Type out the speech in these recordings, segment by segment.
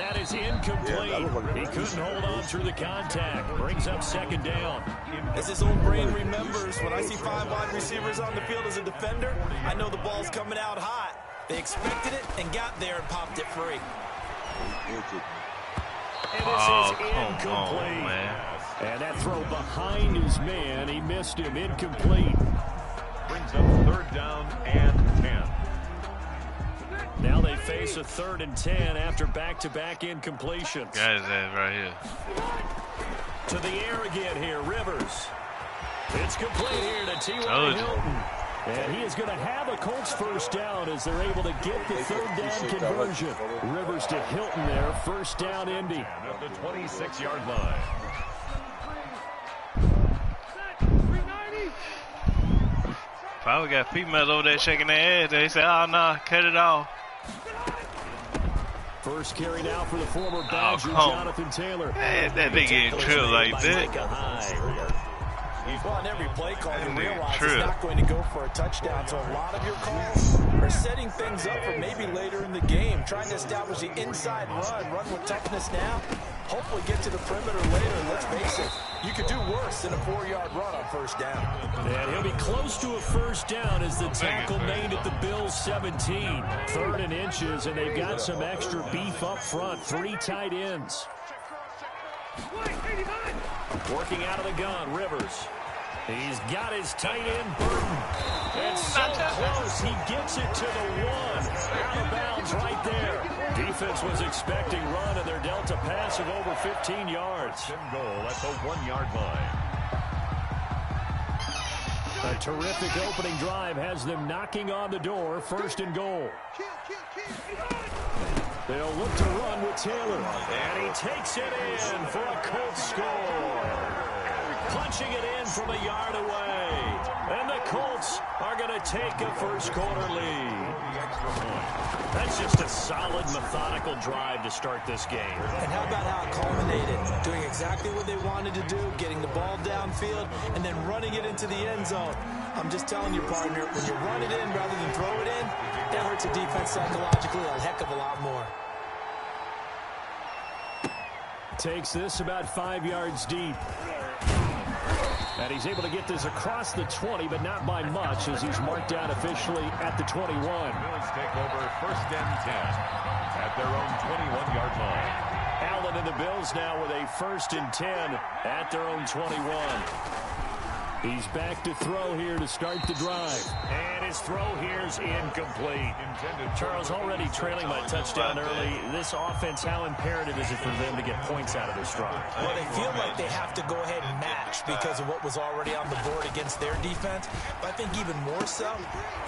that is incomplete. He couldn't hold on through the contact. Brings up second down. As his own brain remembers, when I see 5 wide receivers on the field as a defender, I know the ball's coming out hot. They expected it and got there and popped it free. And this is incomplete. And that throw behind his man, he missed him. Incomplete. Brings up 3rd down and 10. Now they face a 3rd and 10 after back-to-back incompletions. Guys, that right here. To the air again here, Rivers. It's complete here to T.Y. Hilton. And he is going to have a Colts first down as they're able to get the 3rd down conversion. Rivers to Hilton there, first down Indy. At the 26-yard line. Probably got females over there shaking their head. They say, oh, no, cut it off. First carry now for the former Badger, Jonathan Taylor. Man, that nigga ain't trill like that. Well, on every play call, you realize it's not going to go for a touchdown. So a lot of your calls are setting things up for maybe later in the game, trying to establish the inside run with toughness now. Hopefully get to the perimeter later. Let's face it, you could do worse than a 4-yard run on first down. And he'll be close to a first down as the tackle made at the Bills' 17. 3rd and inches, and they've got some extra beef up front. 3 tight ends. Working out of the gun, Rivers. He's got his tight end, Burton. And so close, he gets it to the 1. Out of bounds right there. Defense was expecting run, and they're dealt a pass of over 15 yards. Goal at the 1-yard line. A terrific opening drive has them knocking on the door. 1st and goal. They'll look to run with Taylor. And he takes it in for a Colts score. Punching it in from a yard away. And the Colts are going to take a first-quarter lead. That's just a solid, methodical drive to start this game. And how about how it culminated? Doing exactly what they wanted to do, getting the ball downfield, and then running it into the end zone. I'm just telling you, partner, when you run it in rather than throw it in, that hurts a defense psychologically a heck of a lot more. Takes this about 5 yards deep. And he's able to get this across the 20, but not by much, as he's marked down officially at the 21. Bills take over 1st and 10 at their own 21-yard line. Allen and the Bills now with a 1st and 10 at their own 21. He's back to throw here to start the drive. And his throw here is incomplete. Charles, already trailing by touchdown early. This offense, how imperative is it for them to get points out of this drive? Well, they feel like they have to go ahead and match because of what was already on the board against their defense. But I think even more so,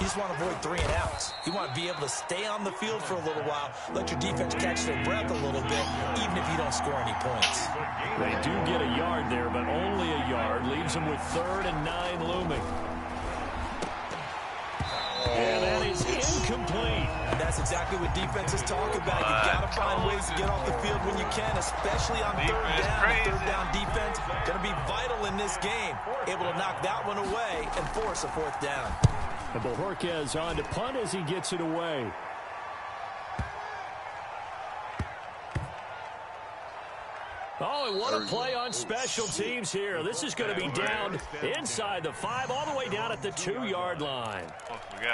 you just want to avoid 3 and outs. You want to be able to stay on the field for a little while, let your defense catch their breath a little bit, even if you don't score any points. They do get a yard there, but only a yard. Leaves them with 3rd and 9 looming. And that is incomplete. That's exactly what defenses talk about. You've got to find ways to get off the field when you can, especially on 3rd down. Third down defense going to be vital in this game. Able to knock that one away and force a 4th down. And Bojorquez on to punt as he gets it away. Oh, and what a play on special teams here. This is going to be down inside the 5, all the way down at the 2-yard line.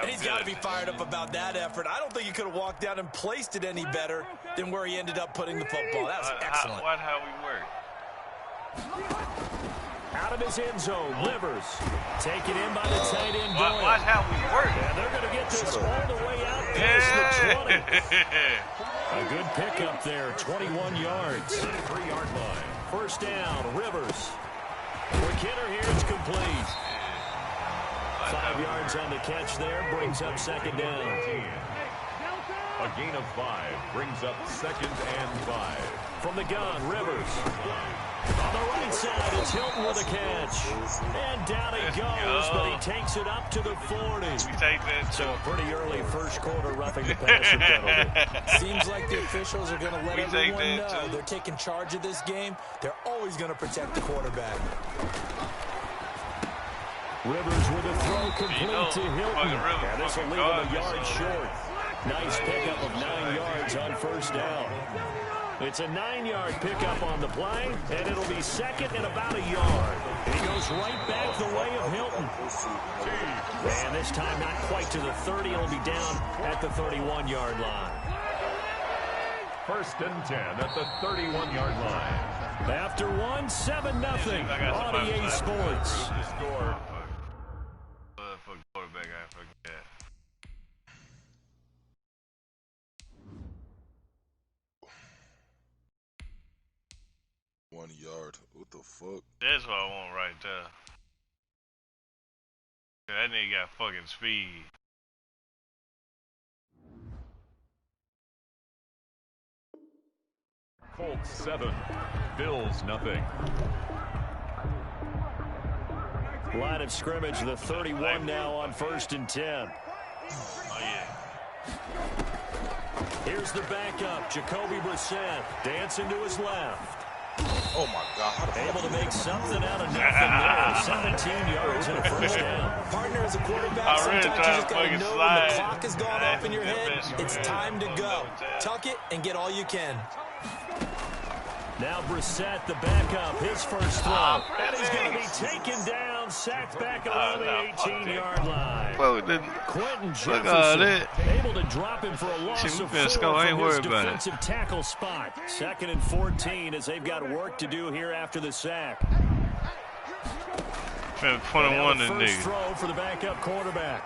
And he's got to be fired up about that effort. I don't think he could have walked down and placed it any better than where he ended up putting the football. That was excellent. Watch how we work. Out of his end zone, Rivers. Taken in by the tight end, Boyle. Watch how we work. And they're going to get this all the way out past the 20. A good pickup there, 21 yards. 3-yard line. First down, Rivers. For Kidder here, it's complete. 5 yards on the catch there, brings up second down. A gain of 5 brings up 2nd and 5. From the gun, Rivers. On the right side, it's Hilton with a catch. And down he goes, but he takes it up to the 40. We take that, so a pretty early first quarter roughing the passer penalty. Seems like the officials are going to let everyone know they're taking charge of this game. They're always going to protect the quarterback. Rivers with a throw complete to Hilton. And this will leave him a yard short. Nice pickup of 9 yards on first down. It's a 9-yard pickup on the play, and it'll be second and about a yard. And he goes right back the way of Hilton. And this time not quite to the 30. It'll be down at the 31-yard line. 1st and 10 at the 31-yard line. After 1, 7-0 on EA Sports. For quarterback, I forget. 1 yard. What the fuck? That's what I want right there. That nigga got fucking speed. Colts 7, Bills nothing. Line of scrimmage, the 31 now on 1st and 10. Oh, yeah. Here's the backup, Jacoby Brissett, dancing to his left. Oh, my God. Able to make something out of nothing there. 17 yards and a first down. Partner as a quarterback, sometimes you just got to know when the clock has gone off in your head, it's time to go. Tuck it and get all you can. Now Brissett, the backup, his first throw. And he's going to be taken down, sacked back around the 18-yard line. Quentin Jefferson able to drop him for a loss of 4 from his defensive tackle spot. 2nd and 14 as they've got work to do here after the sack. 21 the first throw for the backup quarterback.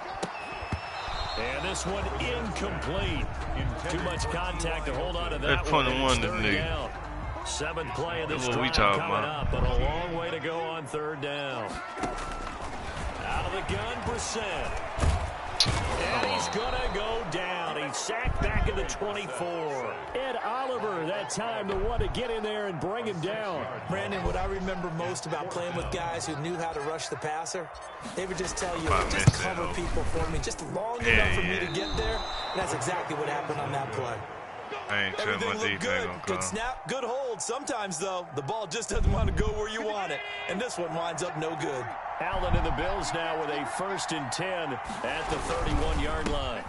And this one incomplete. Too much contact to hold on to that one. 21 down. 7th play of this drive coming up, but a long way to go on 3rd down. Out of the gun, Brissett. And he's going to go down. He's sacked back at the 24. Ed Oliver, that time, the one to get in there and bring him down. Brandon, what I remember most about playing with guys who knew how to rush the passer, they would just tell you, just cover people for me, just long enough for me to get there. And that's exactly what happened on that play. Everything looked good. Good snap, good hold. Sometimes, though, the ball just doesn't want to go where you want it. And this one winds up no good. Allen and the Bills now with a 1st and 10 at the 31-yard line.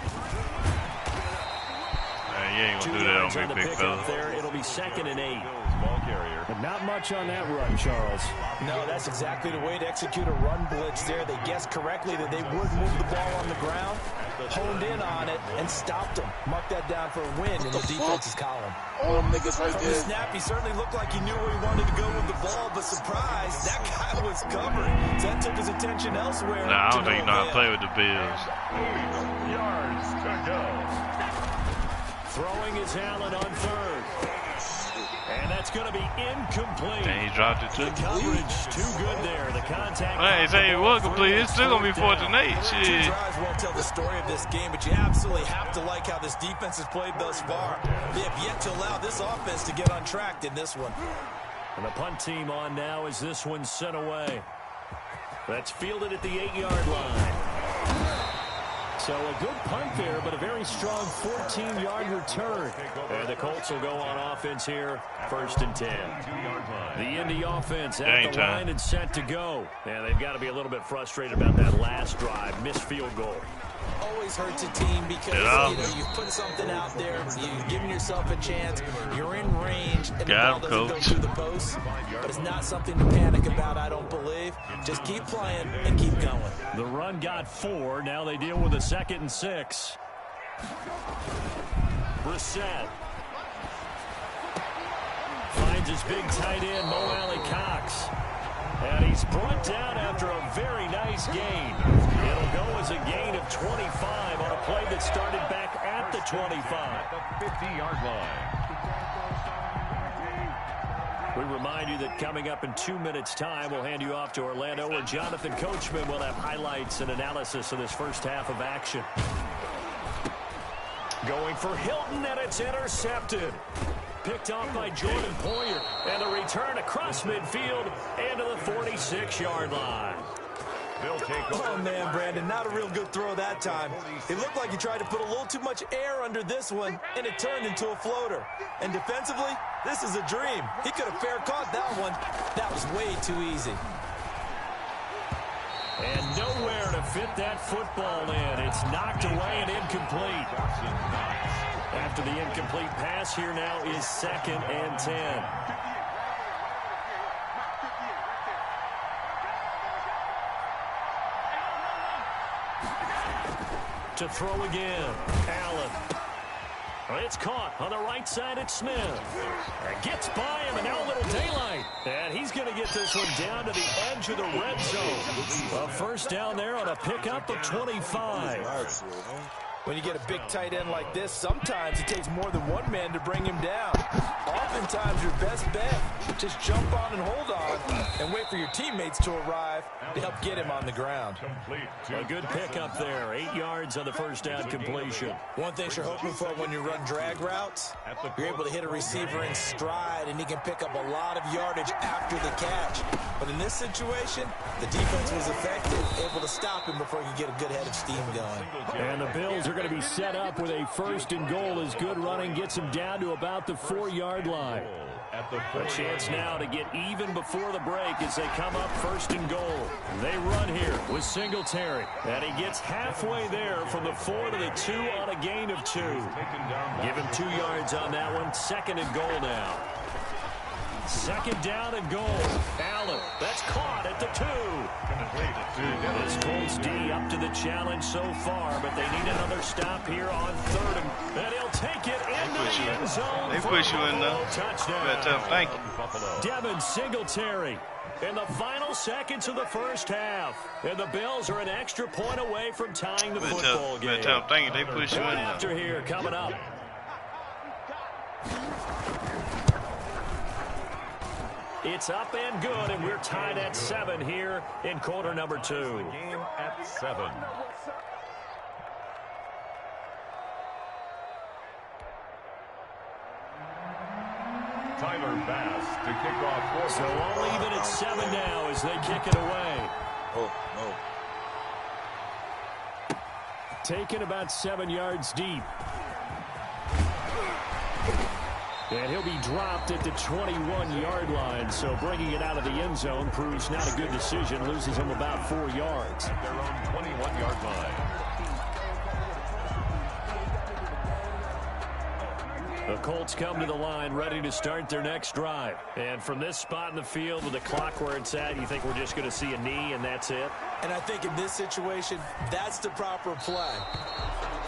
You ain't gonna do that on me, big fella. There, it'll be 2nd and 8. Ball carrier. But not much on that run, Charles. No, that's exactly the way to execute a run blitz there. They guessed correctly that they would move the ball on the ground, honed in on it, and stopped them. Mark that down for a win in the defense's column. Oh, niggas right From there. the snap, he certainly looked like he knew where he wanted to go with the ball, but surprise, that guy was covered. So that took his attention elsewhere. Nah, I don't think you know how to play with the Bills. 8 yards to go. Throwing is Allen on 3rd. And that's going to be incomplete. And he dropped it too. The coverage too good there. The contact. I ain't saying it was complete. It's still going to be 4th and 8. Shit. 2 drives won't tell the story of this game, but you absolutely have to like how this defense has played thus far. They have yet to allow this offense to get on track in this one. And the punt team on now as this one's sent away. That's fielded at the 8-yard line. So a good punt there, but a very strong 14-yard return. And the Colts will go on offense here, 1st and 10. The Indy offense at the line and set to go. And they've got to be a little bit frustrated about that last drive, missed field goal. Always hurts a team because you've put something out there, you've given yourself a chance, you're in range, and the ball doesn't go through the post. But it's not something to panic about, I don't believe. Just keep playing and keep going. The run got 4. Now they deal with a 2nd and 6. Brissett finds his big tight end, Mo Alley-Cox. And he's brought down after a very nice gain. It'll go as a gain of 25 on a play that started back at the 25. The 50-yard line. We remind you that coming up in 2 minutes' time, we'll hand you off to Orlando, where Jonathan Coachman will have highlights and analysis of this first half of action. Going for Hilton, and it's intercepted. Picked off by Jordan Poyer. And a return across midfield and to the 46-yard line. Oh, man, Brandon, not a real good throw that time. It looked like he tried to put a little too much air under this one, and it turned into a floater. And defensively, this is a dream. He could have fair caught that one. That was way too easy. And nowhere to fit that football in. It's knocked away and incomplete. After the incomplete pass, here now is 2nd and 10. To throw again, Allen. It's caught on the right side. It's Smith. Gets by him, and now a little daylight. And he's going to get this one down to the edge of the red zone. A first down there on a pickup of 25. When you get a big tight end like this, sometimes it takes more than one man to bring him down. Oftentimes, your best bet, just jump on and hold on and wait for your teammates to arrive to help get him on the ground. A good pickup there. 8 yards on the first down completion. One thing you're hoping for when you run drag routes, you're able to hit a receiver in stride, and he can pick up a lot of yardage after the catch. But in this situation, the defense was effective, able to stop him before he could get a good head of steam going. And the Bills are going to be set up with a 1st and goal as good running gets him down to about the 4-yard line. A chance now to get even before the break as they come up 1st and goal. They run here with Singletary, and he gets halfway there from the 4 to the 2 on a gain of 2. Give him 2 yards on that one. 2nd and goal now. 2nd down and goal. Allen, that's caught at the 2. This Colts D up to the challenge so far, but they need another stop here on 3rd, and he'll take it into the end zone. They push you in there. Touchdown. Thank you. Devin Singletary in the final seconds of the first half, and the Bills are an extra point away from tying the football game. Thank you. They push you in there. After here coming up. It's up and good, and we're tied at 7 here in quarter number 2. Game at 7. Tyler Bass to kick off. So all even at 7 now as they kick it away. Oh, no. Taken about 7 yards deep. And he'll be dropped at the 21-yard line, so bringing it out of the end zone proves not a good decision. Loses him about 4 yards. At their own 21-yard line. The Colts come to the line ready to start their next drive. And from this spot in the field with the clock where it's at, you think we're just going to see a knee and that's it? And I think in this situation, that's the proper play.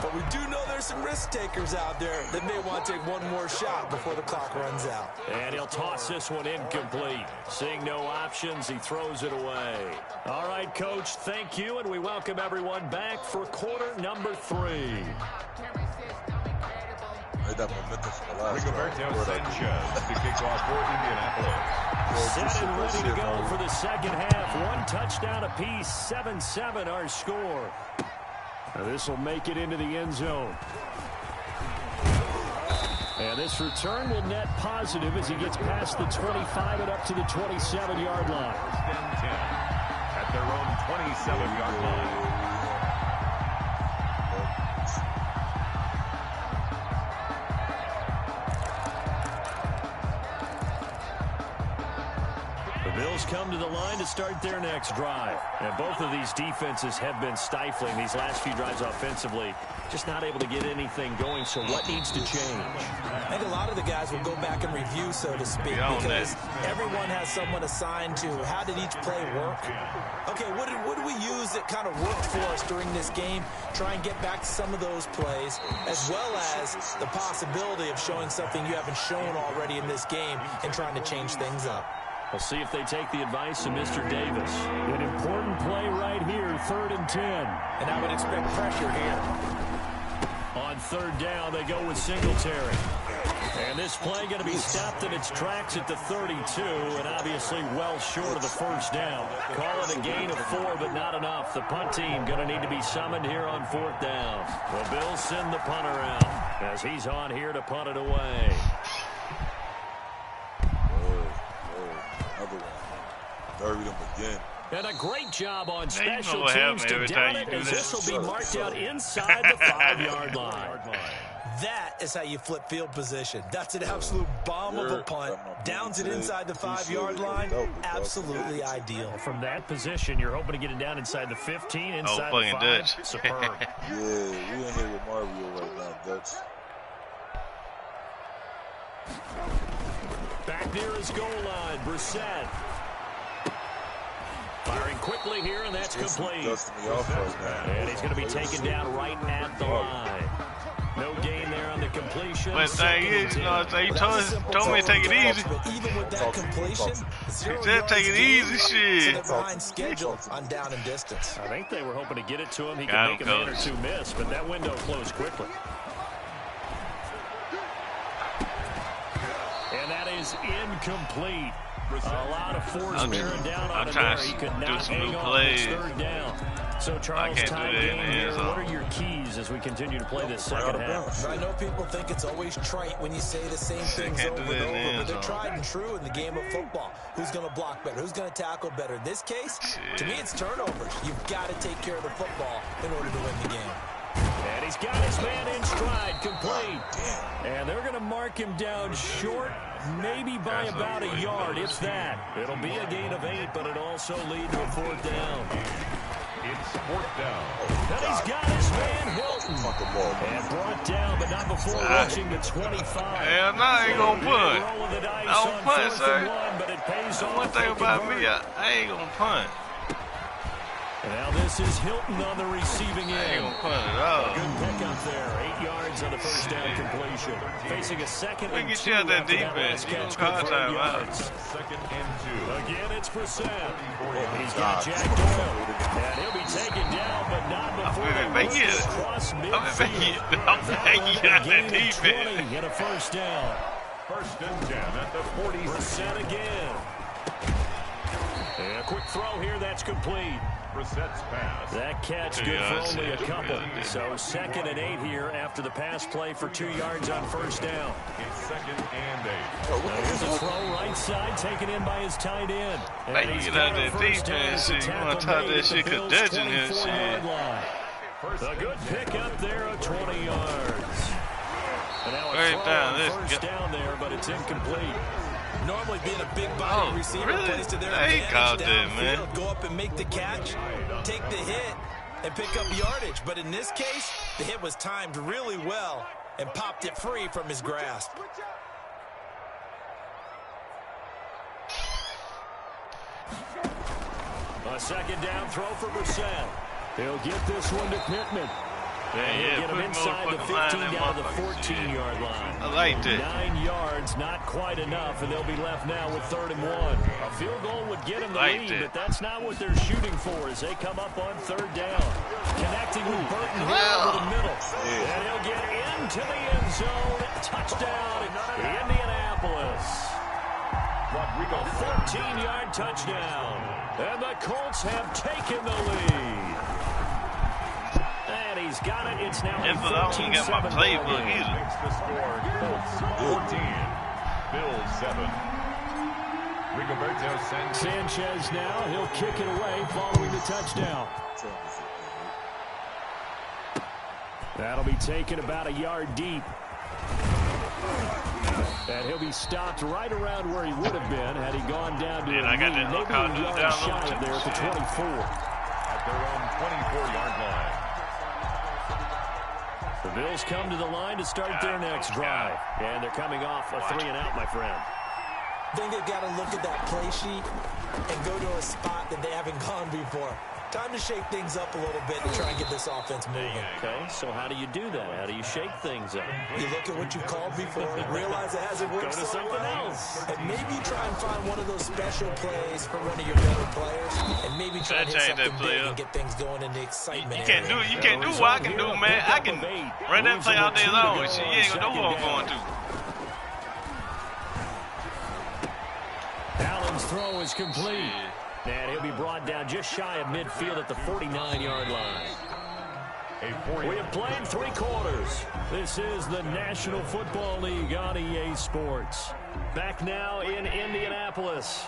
But we do know there's some risk takers out there that may want to take one more shot before the clock runs out. And he'll toss this one incomplete. Seeing no options, he throws it away. All right, Coach, thank you, and we welcome everyone back for quarter number 3. Rigoberto Sanchez to kick off for Indianapolis. Set and ready to go for the second half. 1 touchdown apiece, 7-7 our score. Now this will make it into the end zone. And this return will net positive as he gets past the 25 and up to the 27-yard line. 10 at their own 27-yard line. Bills come to the line to start their next drive. And both of these defenses have been stifling these last few drives offensively. Just not able to get anything going, so what needs to change? I think a lot of the guys will go back and review, so to speak, because everyone has someone assigned to how did each play work. Okay, what did we use that kind of worked for us during this game? Try and get back to some of those plays, as well as the possibility of showing something you haven't shown already in this game and trying to change things up. We'll see if they take the advice of Mr. Davis. An important play right here, 3rd and 10. And I would expect pressure here. On 3rd down, they go with Singletary. And this play going to be stopped in its tracks at the 32, and obviously well short of the first down. Call it a gain of 4, but not enough. The punt team going to need to be summoned here on 4th down. The Bills send the punter out as he's on here to punt it away. Buried him again. And a great job on special teams to down it, as this will be marked out inside the 5-yard line. That is how you flip field position. That's an absolute bomb of a punt. Downs it inside the 5-yard line. Absolutely ideal. From that position, you're hoping to get it down inside the 15, inside the 5. Superb. Yeah, we in here with Mario right now, Dutch. Back near his goal line, Brissett. Firing quickly here, and that's complete. And he's going to be taken down right at the line. No gain there on the completion. But the thing is, you know, you told me to take it easy. Even with that completion, he said take it easy, shit. Behind schedule on down and distance. I think they were hoping to get it to him. He could make a man or two miss, but that window closed quickly. And that is incomplete. A lot of force bearing down on him there. He could not hang on his third down. So, Charles, tie game here. What are your keys as we continue to play this second half? I know people think it's always trite when you say the same things over and over, but they're tried and true in the game of football. Who's going to block better? Who's going to tackle better? In this case, to me, it's turnovers. You've got to take care of the football in order to win the game. And he's got his man in stride, complete. And they're going to mark him down short, maybe by about a yard, if that. It'll be a gain of 8, but it'll also lead to a fourth down. It's fourth down. And he's got his man Hilton. And brought down, but not before reaching the 25. Hell no, I ain't going to punt. I don't punt, sir. But it pays off. One thing about me, I ain't going to punt. And now this is Hilton on the receiving end. I ain't gonna punt it all. Good pickup there. 8 yards on the first down completion. Facing a second and 2. Get you out that defense. You gonna call time out. Second and 2. Again, it's Brissett. He's got Jack Doyle. And he'll be taken down, but not before he reaches across midfield. I'm making out that defense. 20 and a first down. First and 10 at the 40. Brissett again. And a quick throw here. That's complete. Brissett's pass. That catch good for only a couple. So second and 8 here after the pass play for 2 yards on first down. It's second and 8. Here's a throw right side taken in by his tight end. Like you get out that defense shit. You want to talk that shit cause Dutching his shit. A good pickup there of 20 yards. And now a throw first down there, but it's incomplete. Normally being a big body receiver plays to their advantage downfield. Go up and make the catch, take the hit, and pick up yardage. But in this case, the hit was timed really well and popped it free from his grasp. A second down throw for Brissett. He'll get this one to Pittman. He'll get him inside the 15 down to the 14-yard line. I like that. 9 yards, not quite enough, and they'll be left now with 3rd and 1. A field goal would get him the lead, but that's not what they're shooting for as they come up on 3rd down. Connecting with Burton here over the middle. And he'll get into the end zone. Touchdown, Indianapolis. A 14-yard touchdown. And the Colts have taken the lead. And he's got it. It's now a 14-7 got my playbook either. Makes the score. Colts 14. Bills 7. Rigoberto Sanchez now. He'll kick it away following the touchdown. That'll be taken about a yard deep. And he'll be stopped right around where he would have been had he gone down to maybe a yard shy of there at the 24. At their own 24-yard line. The Bills come to the line to start their next drive. And they're coming off a 3-and-out, my friend. I think they've got to look at that play sheet and go to a spot that they haven't gone before. Time to shake things up a little bit and try and get this offense moving. Okay, so how do you do that? How do you shake things up? You look at what you called before, realize it hasn't worked so something well, else. And maybe try and find one of those special plays for one of your better players, and maybe try to hit something big and get things going in the excitement You can't area. do what I can do, man. I can run that play all day long. Shit, you ain't gonna know what I'm going to. Allen's throw is complete. And he'll be brought down just shy of midfield at the 49-yard line. We have played 3 quarters. This is the National Football League on EA Sports. Back now in Indianapolis.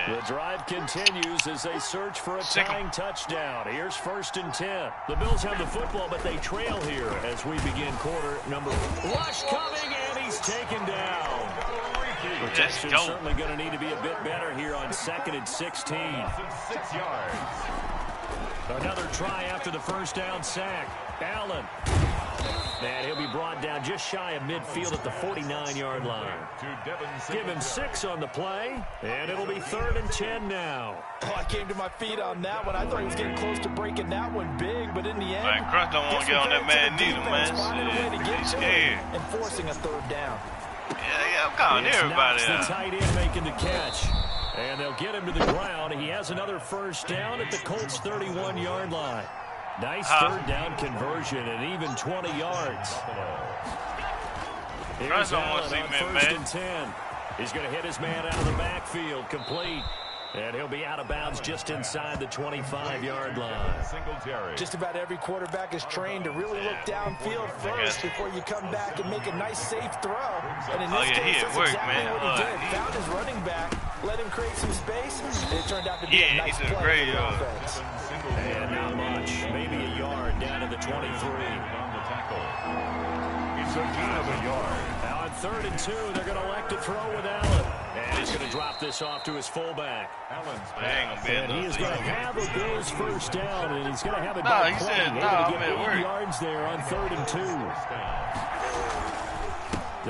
The drive continues as they search for a tying touchdown. Here's 1st and 10. The Bills have the football, but they trail here as we begin quarter number. Rush coming, and he's taken down. Protection certainly going to need to be a bit better here on 2nd and 16. 6 yards. Another try after the first down sack. Allen. And he'll be brought down just shy of midfield at the 49-yard line. Give him 6 on the play, and it'll be 3rd and 10 now. Oh, I came to my feet on that one. I thought he was getting close to breaking that one big, but in the end, man, Crunch don't want to get on that man neither, man. He's scared. And forcing a 3rd down. Yeah, I'm calling everybody out. The tight end making the catch. And they'll get him to the ground. He has another 1st down at the Colts' 31-yard line. Nice 3rd down conversion and even 20 yards. Here's Allen on 1st and 10. He's going to hit his man out of the backfield, complete. And he'll be out of bounds just inside the 25-yard line. Just about every quarterback is trained to really look downfield first before you come back and make a nice, safe throw. And in this case, that's exactly what he did. Found his running back, let him create some space, and it turned out to be a nice play for the offense. And not much, maybe a yard down to the 23. It's a gain of a yard. Now on 3rd and 2, they're going to elect to throw with Allen. And he's going to drop this off to his fullback. And he is going to have a Bills 1st down, and he's going to have it back. He said, get 8 yards there on 3rd and 2.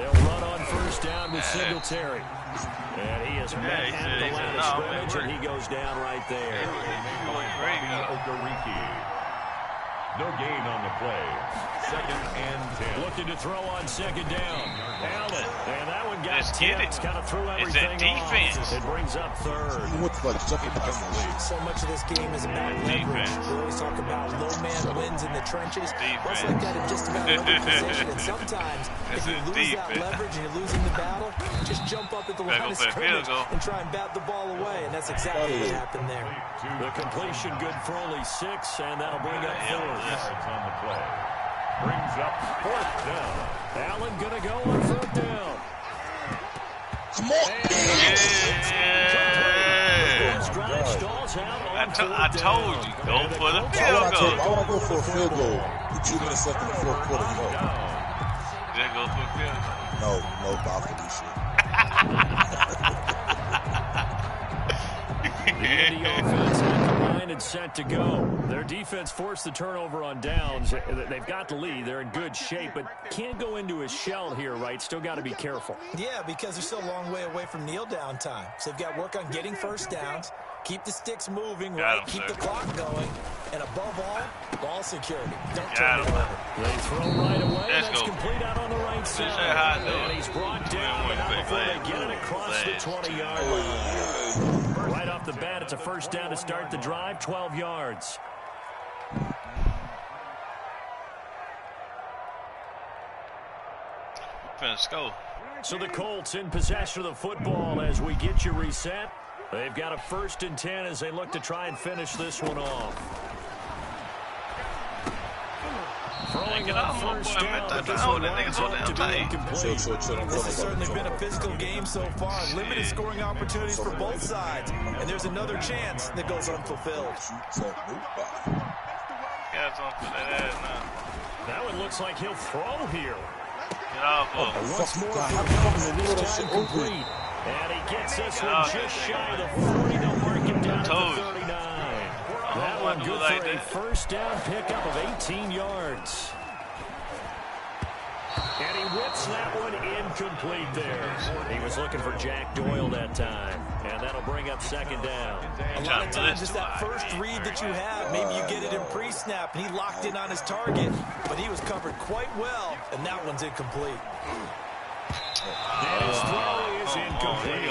They'll run on 1st down with Singletary. And he is met at the line of scrimmage, and he goes down right there. No gain on the play. 2nd and 10. Looking to throw on 2nd down. Allen. And that one got tipped. Kind of threw everything defense. off. It brings up 3rd. So much of this game is about leverage. We always talk about low man wins in the trenches. That's like that in just about every position. And sometimes, if you lose that leverage and you're losing the battle, just jump up at the line of scrimmage and try and bat the ball away. And that's exactly what happened there. The completion good for only 6, and that'll bring up 4th. Yards on the play. Brings up 4th down. Allen gonna go on 4th down. Come on. I told you, go for the field goal. I want to go for a field goal. With 2 minutes left in the 4th quarter. Just go for a field goal. No, balcony shit. The Indy offense at the line and set to go. Their defense forced the turnover on downs. They've got the lead. They're in good shape, but can't go into a shell here, right? Still got to be careful. Yeah, because they're still a long way away from kneel down time. So they've got to work on getting 1st downs, keep the sticks moving, right? Keep the clock going, and above all, ball security. Don't turn it over. They throw right away. That's complete out on the right side. And he's brought down, but not before they get it across the 20-yard line. Right off the bat, it's a 1st down to start the drive, 12 yards. Let's go. So the Colts in possession of the football as we get you reset. They've got a 1st and 10 as they look to try and finish this one off. Throwing on 1st down, but this one winds up to be incomplete. This has certainly been a physical game so far. Limited scoring opportunities for both sides. And there's another chance that goes unfulfilled. That one looks like he'll throw here. Get off of him. Once more for this time complete. And he gets this one just shy of the 40. They'll mark him down to the 39. That one good for a 1st down pickup of 18 yards. And he whips that one incomplete there. He was looking for Jack Doyle that time. And that'll bring up 2nd down. A lot of times it's that first read that you have. Maybe you get it in pre-snap, and he locked in on his target. But he was covered quite well, and that one's incomplete. His throw is incomplete.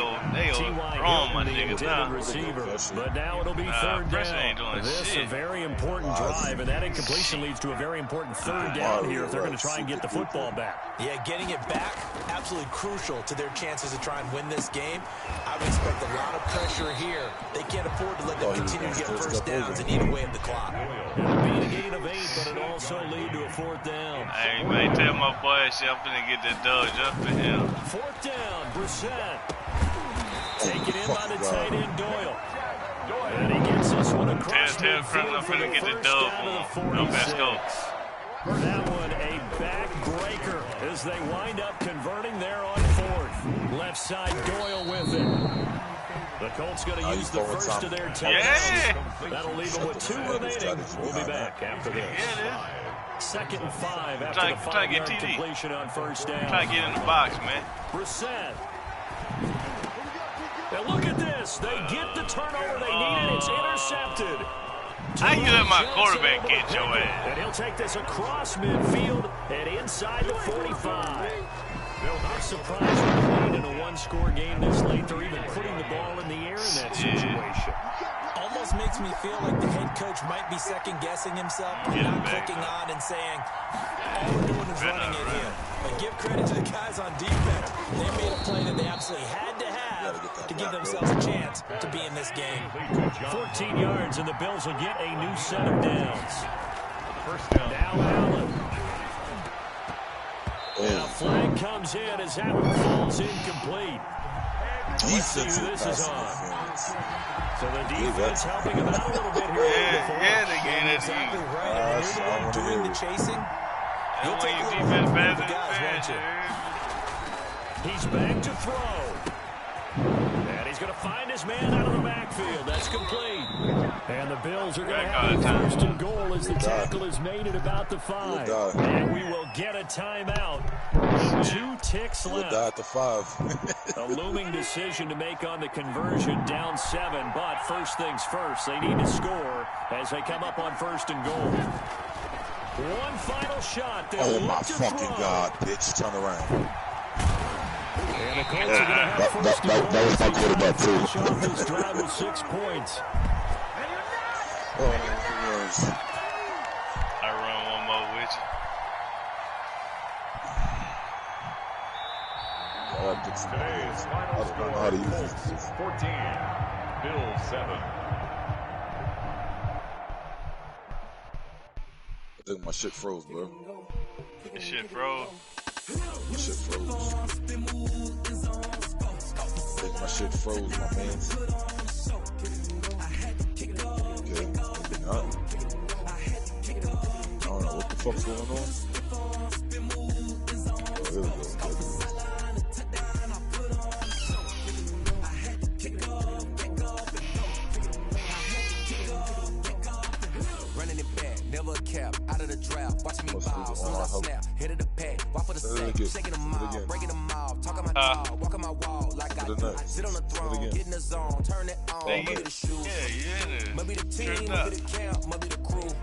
T.Y. receiver, but now it'll be 3rd down. This is a very important drive, and that incompletion leads to a very important 3rd down here if they're going to try and get the football back. Yeah, getting it back, absolutely crucial to their chances to try and win this game. I would expect a lot of pressure here. They can't afford to let them continue to get 1st downs and eat away at the clock. It'll be a gain of 8, but it'll also lead to a 4th down. Hey, man, tell my boy I'm going to get that dodge up in here. 4th down, Brissett. Taken in by the tight end Doyle. And he gets this one across midfield for the first down of the 46. That one a back-breaker as they wind up converting there on 4th. Left side Doyle with it. The Colts going to use the first of their timeouts. That'll leave them with 2 remaining. We'll be back after this. Second and 5 after the 5-yard completion on first down. Try to get in the box, man. Brissett. And look at this. They get the turnover they needed. It's intercepted. How you let my quarterback get your ass? And he'll take this across midfield and inside the 45. I'm surprised we're playing in a one-score game this late. They're even putting the ball in the air in that situation. Almost makes me feel like the head coach might be second-guessing himself, not clicking on and saying, all we're doing is running it here. But give credit to the guys on defense. They made a play that they absolutely had to have to give themselves a chance to be in this game. 14 yards, and the Bills will get a new set of downs. First down. Now Allen. And a flag comes in as that one falls incomplete. Let's see who this is on. So the defense helping him out a little bit here. They get it. Exactly right. And you're the one doing the chasing. You'll take a little defense bit better for the guys, won't you? He's back to throw. And he's going to find his man out of the backfield. That's complete. And the Bills are going to have the first and goal as the tackle is made at about the 5. And we will get a timeout. 2 ticks left. At the 5. A looming decision to make on the conversion, down 7. But first things first, they need to score as they come up on first and goal. One final shot. Oh, my fucking God, bitch. Turn around. And the Colts are going to have first and goal. That was my quarterback, too. Finish off this drive with 6 points. Oh, I run one more with you. Today's final score, Colts 14, Bills 7. I think my shit froze, bro. This shit froze. My shit froze. I think my shit froze, my man. Okay, maybe not. I don't know what the fuck's going on. Oh, here we go. Never cap, out of the draft, watching me ball, soon as I snap, hit of the pack, walk for the sack, shaking them out, breaking them out, talking my dog, walking my wall, like I do, sit on the throne, get in the zone, turn it on, maybe the shoes, maybe the team, maybe the camp, maybe the crew.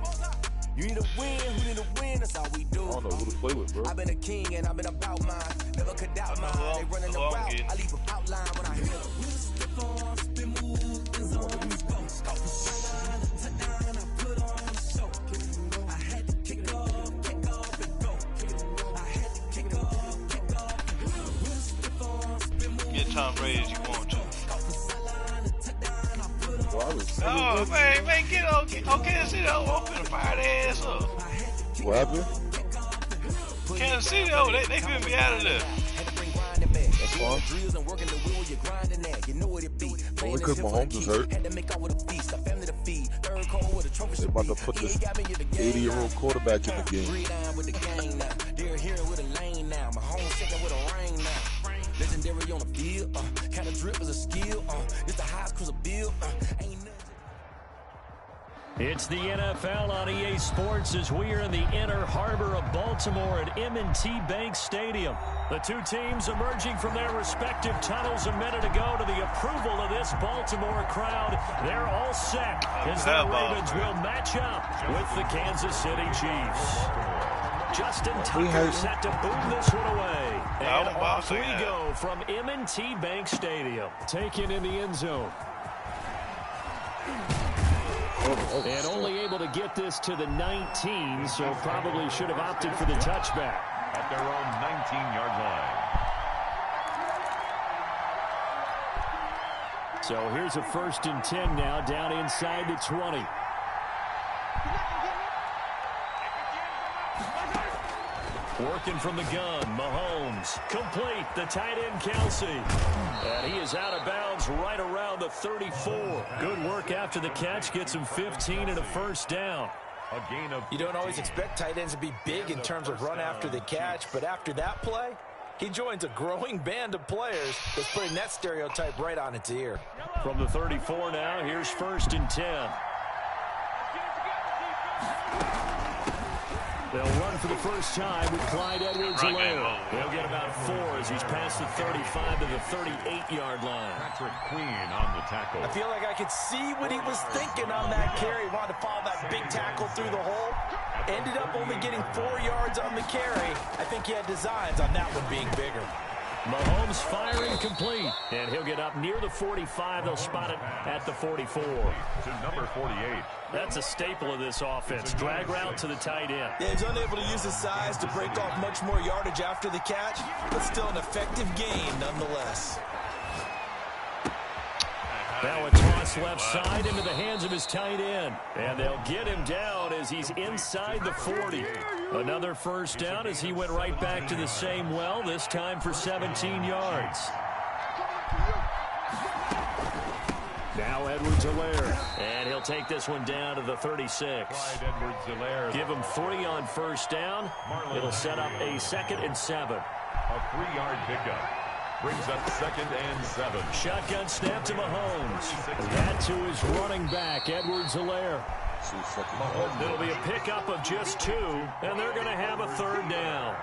You need a win, who need a win, that's all we do. I don't know who to play with, bro. I've been a king and I've been about mine, never could doubt mine, they running the route, I leave them outline when I hit them. Tom Brady as you want to. Oh, man, get on Kansas City. I'm finna fire their ass up. what happened? Kansas City, they finna be out of there. That's fine. Only because Mahomes is hurt. They're about to put this 80-year-old quarterback in the game. Legendary on the field, kind of drip as a skill, it's the highest cruiser bill, ain't nothing. It's the NFL on EA Sports as we are in the inner harbor of Baltimore at M&T Bank Stadium. The two teams emerging from their respective tunnels a minute ago to the approval of this Baltimore crowd. They're all set as the Ravens will match up with the Kansas City Chiefs. Justin Tucker set to boom this one away. And off we go from M&T Bank Stadium. Taken in the end zone. And only able to get this to the 19, so probably should have opted for the touchback. At their own 19-yard line. So here's a 1st and 10 now, down inside the 20. Working from the gun, Mahomes. Complete, the tight end, Kelsey. And he is out of bounds right around the 34. Good work after the catch, gets him 15 and a first down. A gain of You don't always expect tight ends to be big in terms of run after the catch, but after that play, He joins a growing band of players that's putting that stereotype right on its ear. From the 34 now, here's 1st and 10. They'll run for the first time with Clyde Edwards-Helaire. They'll get about 4 as he's past the 35 to the 38-yard line. Patrick Queen on the tackle. I feel like I could see what he was thinking on that carry. Wanted to follow that big tackle through the hole. Ended up only getting 4 yards on the carry. I think he had designs on that one being bigger. Mahomes firing complete, and he'll get up near the 45. They'll spot it at the 44. To number 48. That's a staple of this offense. Drag route to the tight end. Yeah, he's unable to use his size to break off much more yardage after the catch, but still an effective gain nonetheless. Now a toss left side into the hands of his tight end. And they'll get him down as he's inside the 40. Another first down as he went right back to the same well, this time for 17 yards. Now Edwards-Helaire, and he'll take this one down to the 36. Give him 3 on first down. It'll set up a 2nd and 7. A 3-yard pickup. Brings up 2nd and 7. Shotgun snap to Mahomes. That to his running back, Edwards-Helaire. It'll be a pickup of just 2, and they're going to have a 3rd down.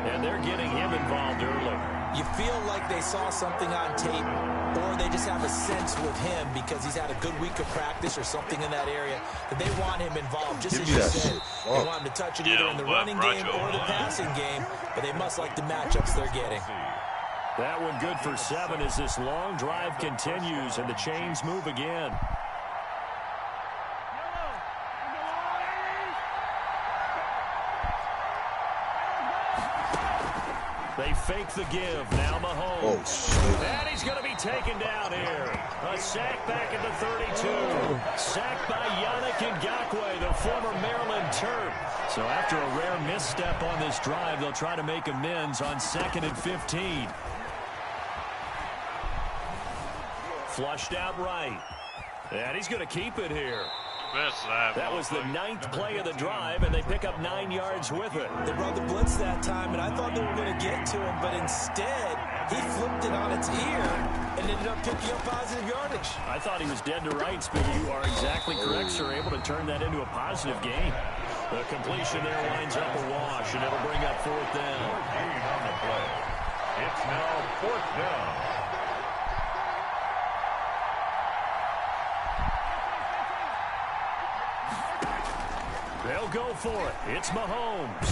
And they're getting him involved early. You feel like they saw something on tape, or they just have a sense with him because he's had a good week of practice or something in that area that they want him involved, just as you said. They want him to touch it either in the running game or the passing game, but they must like the matchups they're getting. That one good for 7 as this long drive continues and the chains move again. They fake the give. Now Mahomes. And he's going to be taken down here. A sack back at the 32. Sacked by Yannick Ngakoue, the former Maryland Terp. So after a rare misstep on this drive, they'll try to make amends on 2nd and 15. Flushed out right. And he's going to keep it here. That was the 9th play of the drive, and they pick up 9 yards with it. They brought the blitz that time, and I thought they were going to get to him, but instead, he flipped it on its ear and ended up picking up positive yardage. I thought he was dead to rights, but you are exactly correct, sir. Able to turn that into a positive gain. The completion there winds up a wash, and it'll bring up 4th down. On the play. It's now 4th down. They'll go for it. It's Mahomes.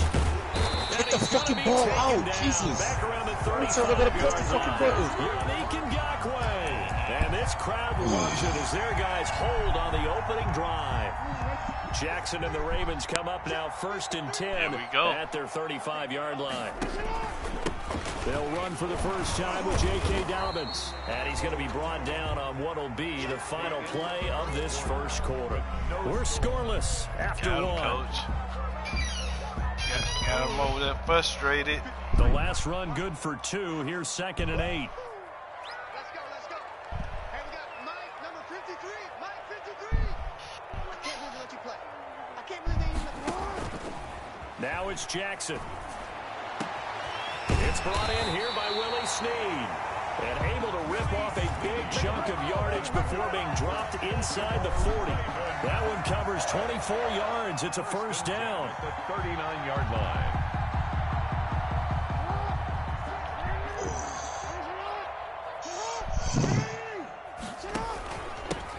Get the fucking ball out, Jesus. Back around the 35. Every time I gotta press the fucking button. Yannick Ngakoue. And this crowd loves it as their guys hold on the opening drive. Jackson and the Ravens come up now 1st and 10 at their 35-yard line. They'll run for the first time with J.K. Dobbins. And he's going to be brought down on what will be the final play of this first quarter. We're scoreless after 1. Coach. Got him over there frustrated. The last run good for 2. Here's 2nd and 8. Let's go. Hey, we got Mike, number 53. Mike 53. I can't believe they let you play. I can't believe they even let you run. Now it's Jackson. It's brought in here by Willie Snead. And able to rip off a big chunk of yardage before being dropped inside the 40. That one covers 24 yards. It's a first down. The 39-yard line.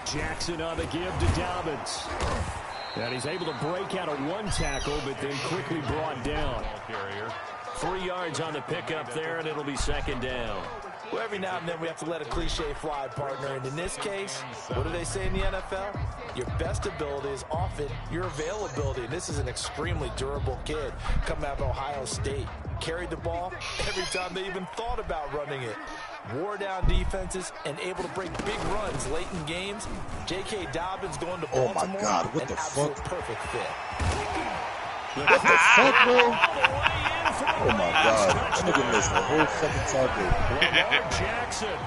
Jackson on the give to Dobbins. And he's able to break out of 1 tackle, but then quickly brought down. 3 yards on the pickup there, and it'll be 2nd down. Well, every now and then we have to let a cliche fly, partner. And in this case, what do they say in the NFL? Your best ability is often your availability. And this is an extremely durable kid coming out of Ohio State. Carried the ball every time they even thought about running it. Wore down defenses and able to break big runs late in games. J.K. Dobbins going to Baltimore. Oh, my God. What the fuck? Perfect fit. What the fuck, bro? Oh, my God. That nigga missed the whole fucking tackle. Jackson,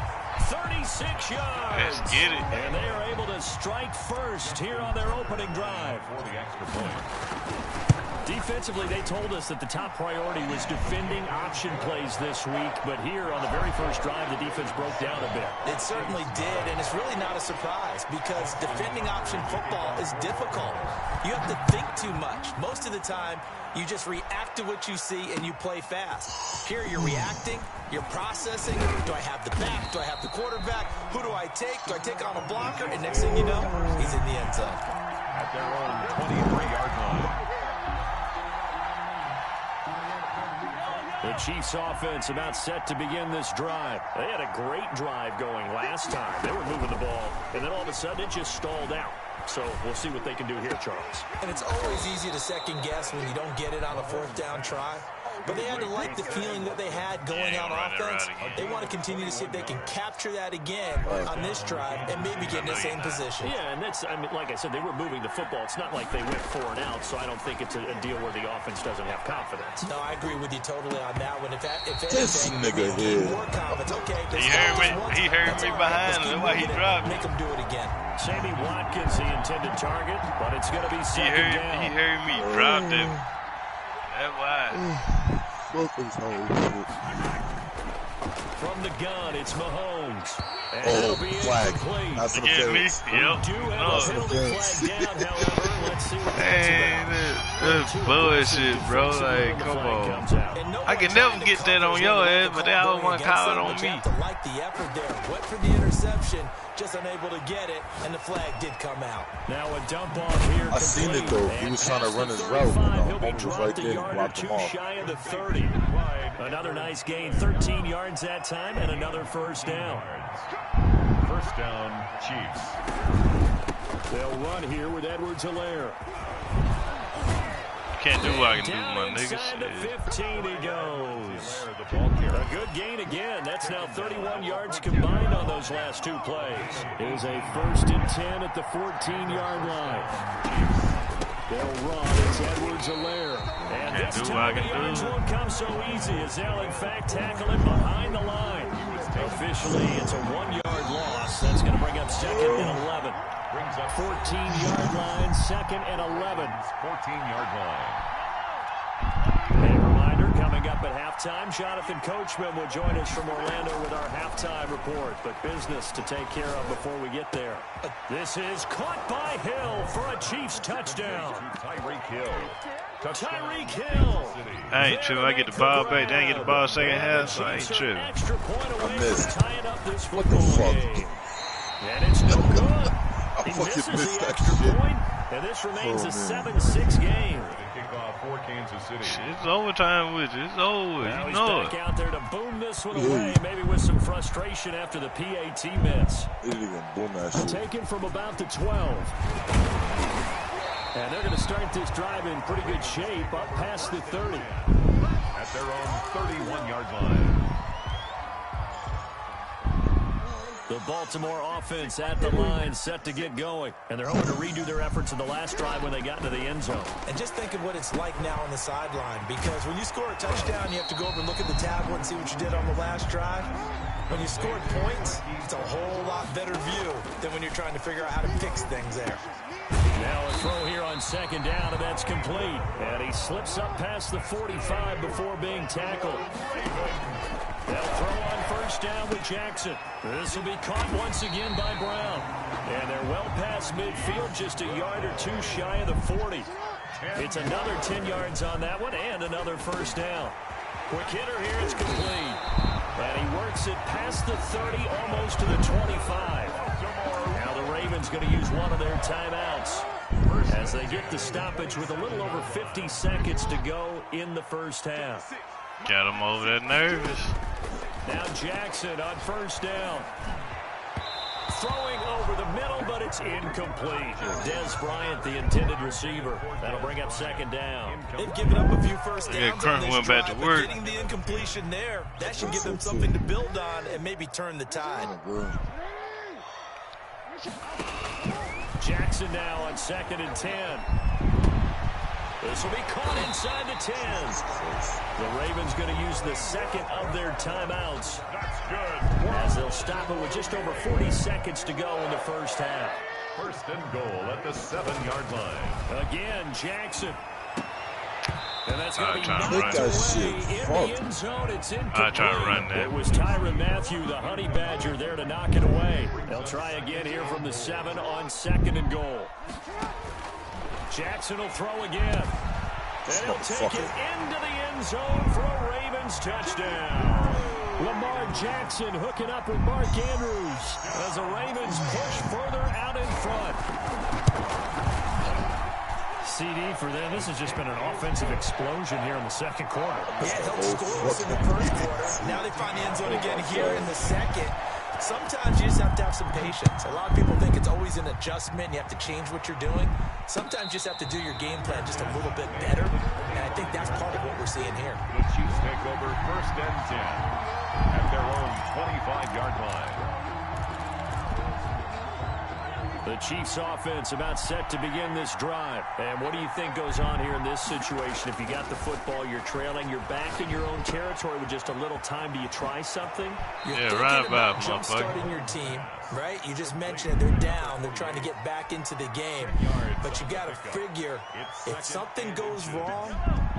36 yards. Let's get it. And they are able to strike first here on their opening drive. For the extra point. Defensively, they told us that the top priority was defending option plays this week, but here on the very first drive, the defense broke down a bit. It certainly did, and it's really not a surprise because defending option football is difficult. You have to think too much. Most of the time, you just react to what you see and you play fast. Here, you're reacting, you're processing. Do I have the back? Do I have the quarterback? Who do I take? Do I take on a blocker? And next thing you know, he's in the end zone. At their own 23-yard line. The Chiefs offense about set to begin this drive. They had a great drive going last time. They were moving the ball, and then all of a sudden it just stalled out. So we'll see what they can do here, Charles. And it's always easy to second guess when you don't get it on a fourth down try. But they had to like the feeling that they had going on offense. They want to continue to see if they can capture that again on this drive and maybe get in the same position. Yeah, and that's, I mean, like I said, they were moving the football. It's not like they went 4 and out, so I don't think it's a deal where the offense doesn't have confidence. No, I agree with you totally on that one. If this anything, nigga here. more confidence. Okay, he heard me behind. That's why he dropped. Make him do it again. Sammy Watkins, the intended target, but it's going to be second down. He heard me drop him. That's why. From the gun, it's Mahomes. And flag. That's what it is. That's bullshit, bro. Like, come on. I can never get that on your ass, but they always want to call it on me. Like the effort there. Went for the interception, just unable to get it, and the flag did come out. Now a dump off here. I seen it though. He was trying to run his route. Holmes was right there and blocked him off. Shy of the 30. Another nice gain, 13 yards that time, and another first down. First down, Chiefs. They'll run here with Edwards-Helaire. Can't do what I can do, my Inside the niggas. 15 he goes. A good gain again. That's now 31 yards combined on those last 2 plays. It is a 1st and 10 at the 14-yard line. They'll run. It's Edwards-Helaire. And Can't this do what I time the can yards do. won't come so easy as they'll, in fact, tackle him behind the line. Officially, it's a 1-yard loss. That's going to bring up 2nd and 11. Brings up 14-yard line, 2nd and 11. 14-yard line. A reminder, coming up at halftime, Jonathan Coachman will join us from Orlando with our halftime report. But business to take care of before we get there. This is caught by Hill for a Chiefs touchdown. Tyreek Hill. Tyreek Hill. I ain't true. I get the ball back. They ain't get the ball second half, so I ain't true. I missed. What the fuck? And it's no good. I fucking missed that extra shit. point, and this remains a 7-6 game. Kickoff for Kansas City. It's overtime with you. It's over. Now You he's know back it. out there to boom this one away, maybe with some frustration after the PAT miss. He didn't even boom that shit. Taken from about the 12. And they're going to start this drive in pretty good shape, up past the 30. At their own 31-yard line. The Baltimore offense at the line, set to get going. And they're hoping to redo their efforts in the last drive when they got into the end zone. And just think of what it's like now on the sideline, because when you score a touchdown, you have to go over and look at the tablet and see what you did on the last drive. When you scored points, it's a whole lot better view than when you're trying to figure out how to fix things there. Now a throw here on 2nd down, and that's complete. And he slips up past the 45 before being tackled. They'll throw on 1st down with Jackson. This will be caught once again by Brown. And they're well past midfield, just a yard or 2 shy of the 40. It's another 10 yards on that one, and another 1st down. Quick hitter here, it's complete. And he works it past the 30, almost to the 25. Now the Ravens going to use one of their timeouts as they get the stoppage with a little over 50 seconds to go in the first half. Got him over there nervous. Now Jackson on 1st down. Throwing over the middle, but it's incomplete. Des Bryant, the intended receiver. That'll bring up 2nd down. They've given up a few first downs Crump on this went drive, back to but work. getting the incompletion there, that should give them something to build on and maybe turn the tide. Jackson now on 2nd and 10. This will be caught inside the 10. The Ravens going to use the 2nd of their timeouts. That's good. As they'll stop it with just over 40 seconds to go in the first half. 1st and goal at the 7-yard line. Again, Jackson. And that's going to be knocked away in the end zone. It's incomplete. Try to run that. It was Tyrann Mathieu, the Honey Badger, there to knock it away. They'll try again here from the 7 on 2nd and goal. Jackson will throw again. And he'll take it into the end zone for a Ravens touchdown. Lamar Jackson hooking up with Mark Andrews as the Ravens push further out in front. CD for them. This has just been an offensive explosion here in the second quarter. Yeah, it helped score us in the first quarter. Now they find the end zone again here in the second. Sometimes you just have to have some patience. A lot of people think it's always an adjustment. You have to change what you're doing. Sometimes you just have to do your game plan just a little bit better. And I think that's part of what we're seeing here. The Chiefs take over 1st and 10 at their own 25-yard line. The Chiefs offense about set to begin this drive. And what do you think goes on here in this situation? If you got the football, you're trailing, you're back in your own territory with just a little time. Do you try something? You're right about jump-starting your team, right? You just mentioned it. They're down. They're trying to get back into the game. But you got to figure, if something goes wrong,